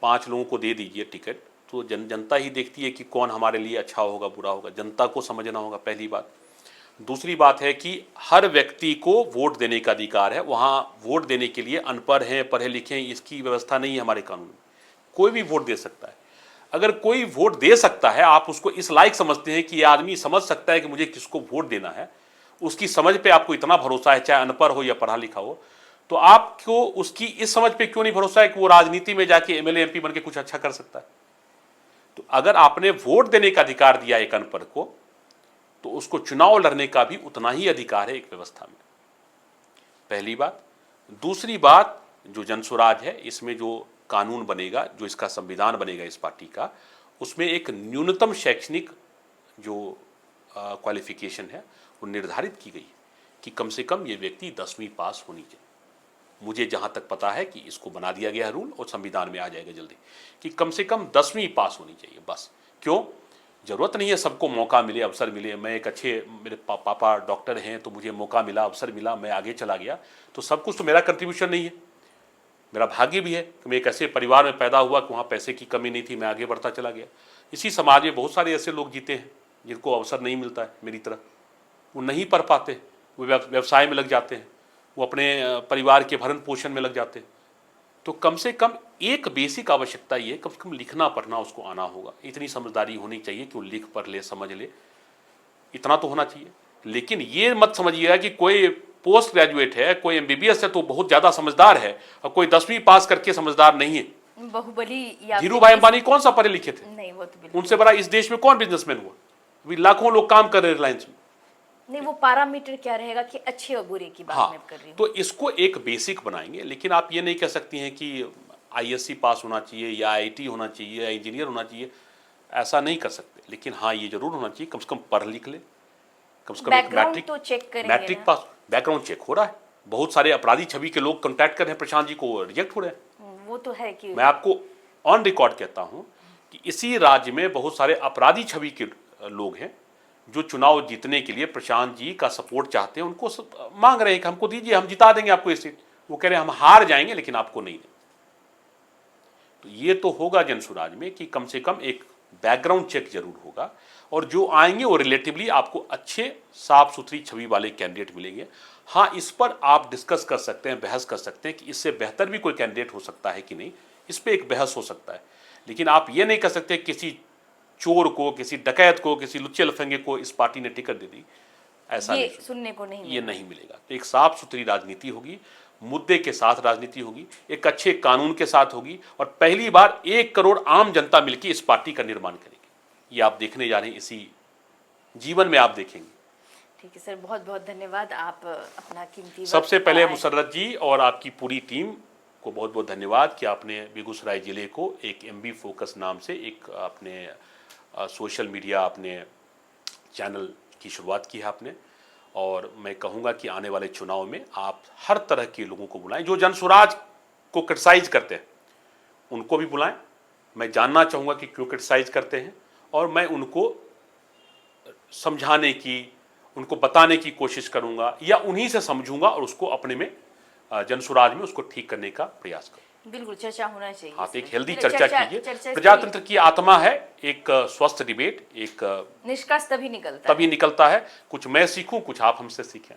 5 लोगों को दे दीजिए टिकट, तो जनता ही देखती है कि कौन हमारे लिए अच्छा होगा बुरा होगा। जनता को समझना होगा, पहली बात। दूसरी बात है कि हर व्यक्ति को वोट देने का अधिकार है। वहाँ वोट देने के लिए अनपढ़ हैं, पढ़े लिखे हैं, इसकी व्यवस्था नहीं है हमारे कानून में। कोई भी वोट दे सकता है। अगर कोई वोट दे सकता है, आप उसको इस लायक समझते हैं कि ये आदमी समझ सकता है कि मुझे किसको वोट देना है, उसकी समझ पे आपको इतना भरोसा है, चाहे अनपढ़ हो या पढ़ा लिखा हो, तो आपको उसकी इस समझ पे क्यों नहीं भरोसा है कि वो राजनीति में जाके एमएलए एमपी बन के कुछ अच्छा कर सकता है। तो अगर आपने वोट देने का अधिकार दिया एक अनपढ़ को, तो उसको चुनाव लड़ने का भी उतना ही अधिकार है एक व्यवस्था में। पहली बात। दूसरी बात, जो जनसुराज है, इसमें जो कानून बनेगा, जो इसका संविधान बनेगा इस पार्टी का, उसमें एक न्यूनतम शैक्षणिक जो क्वालिफिकेशन है वो निर्धारित की गई कि कम से कम ये व्यक्ति 10वीं पास होनी चाहिए। मुझे जहाँ तक पता है कि इसको बना दिया गया है रूल, और संविधान में आ जाएगा जल्दी, कि कम से कम 10वीं पास होनी चाहिए बस। क्यों? जरूरत नहीं है सबको मौका मिले, अवसर मिले। मैं एक अच्छे, मेरे पापा डॉक्टर हैं तो मुझे मौका मिला, अवसर मिला, मैं आगे चला गया, तो सब कुछ तो मेरा कंट्रीब्यूशन नहीं है। मेरा भाग्य भी है कि मैं एक ऐसे परिवार में पैदा हुआ कि वहाँ पैसे की कमी नहीं थी, मैं आगे बढ़ता चला गया। इसी समाज में बहुत सारे ऐसे लोग जीते हैं जिनको अवसर नहीं मिलता है मेरी तरह। वो नहीं पढ़ पाते, वो व्यवसाय में लग जाते हैं, वो अपने परिवार के भरण पोषण में लग जाते हैं। तो कम से कम एक बेसिक आवश्यकता ये, कम से कम लिखना पढ़ना उसको आना होगा। इतनी समझदारी होनी चाहिए कि वो लिख पढ़ ले, समझ ले, इतना तो होना चाहिए। लेकिन ये मत समझिएगा कि कोई पोस्ट ग्रेजुएट है, कोई एमबीबीएस है तो बहुत ज़्यादा समझदार है, और कोई 10वीं पास करके समझदार नहीं है। बाहुबली या धीरू भाई अंबानी कौन सा पढ़े लिखे थे? नहीं, वो तो बिल्कुल। उनसे बड़ा इस देश में कौन बिजनेसमैन हुआ? अभी लाखों लोग काम कर रहे हैं रिलायंस में। नहीं, वो पैरामीटर क्या रहेगा कि अच्छे और बुरे की बात हाँ, मैं कर रही हूँ। तो इसको एक बेसिक बनाएंगे। लेकिन आप ये नहीं कह सकती हैं कि आईएससी पास होना चाहिए या आईआईटी होना चाहिए या इंजीनियर होना चाहिए, ऐसा नहीं कर सकते। लेकिन हाँ, ये जरूर होना चाहिए कम से कम पढ़ लिख ले, कम से कम एक बैकग्राउंड तो चेक करेंगे मैट्रिक ना? पास। बैकग्राउंड चेक हो रहा है, बहुत सारे अपराधी छवि के लोग कॉन्टैक्ट कर रहे हैं प्रशांत जी को, रिजेक्ट हो रहे हैं। वो तो है कि मैं आपको ऑन रिकॉर्ड कहता हूं कि इसी राज्य में बहुत सारे अपराधी छवि के लोग हैं जो चुनाव जीतने के लिए प्रशांत जी का सपोर्ट चाहते हैं, उनको मांग रहे हैं कि हमको दीजिए, हम जिता देंगे आपको ये सीट। वो कह रहे हैं हम हार जाएंगे लेकिन आपको नहीं देंगे। तो ये तो होगा जनसुराज में कि कम से कम एक बैकग्राउंड चेक जरूर होगा, और जो आएंगे वो रिलेटिवली आपको अच्छे साफ सुथरी छवि वाले कैंडिडेट मिलेंगे। हाँ, इस पर आप डिस्कस कर सकते हैं, बहस कर सकते हैं कि इससे बेहतर भी कोई कैंडिडेट हो सकता है कि नहीं, इस पर एक बहस हो सकता है। लेकिन आप ये नहीं कर सकते किसी चोर को, किसी डकैत को, किसी लुच्चे लफंगे को इस पार्टी ने टिकट दे दी, ऐसा ये नहीं सुनने को नहीं ये नहीं मिलेगा। तो एक साफ सुथरी राजनीति होगी, मुद्दे के साथ राजनीति होगी, एक अच्छे कानून के साथ होगी, और पहली बार 1 करोड़ आम जनता मिलकर इस पार्टी का निर्माण करेगी। ये आप देखने जा रहे हैं, इसी जीवन में आप देखेंगे। ठीक है सर, बहुत बहुत धन्यवाद, आप अपना कीमती वक्त सबसे पहले आए। मुसर्रत जी और आपकी पूरी टीम को बहुत बहुत धन्यवाद कि आपने बेगूसराय जिले को एक एमबी फोकस नाम से एक आपने सोशल मीडिया आपने चैनल की शुरुआत की है आपने। और मैं कहूँगा कि आने वाले चुनाव में आप हर तरह के लोगों को बुलाएं, जो जनसुराज को क्रिटिसाइज करते हैं उनको भी बुलाएं। मैं जानना चाहूँगा कि क्यों क्रिटिसाइज करते हैं, और मैं उनको समझाने की, उनको बताने की कोशिश करूँगा, या उन्हीं से समझूंगा और उसको अपने में जनसुराज में उसको ठीक करने का प्रयास करूँ। बिल्कुल, चर्चा होना चाहिए। हाँ, तो एक इसमें। हेल्दी चर्चा चर्चा कीजिए। चर्चा प्रजातंत्र की आत्मा है एक स्वस्थ डिबेट, एक निष्कर्ष तभी निकलता है। तभी निकलता है। कुछ मैं सीखूं, कुछ आप हमसे सीखें।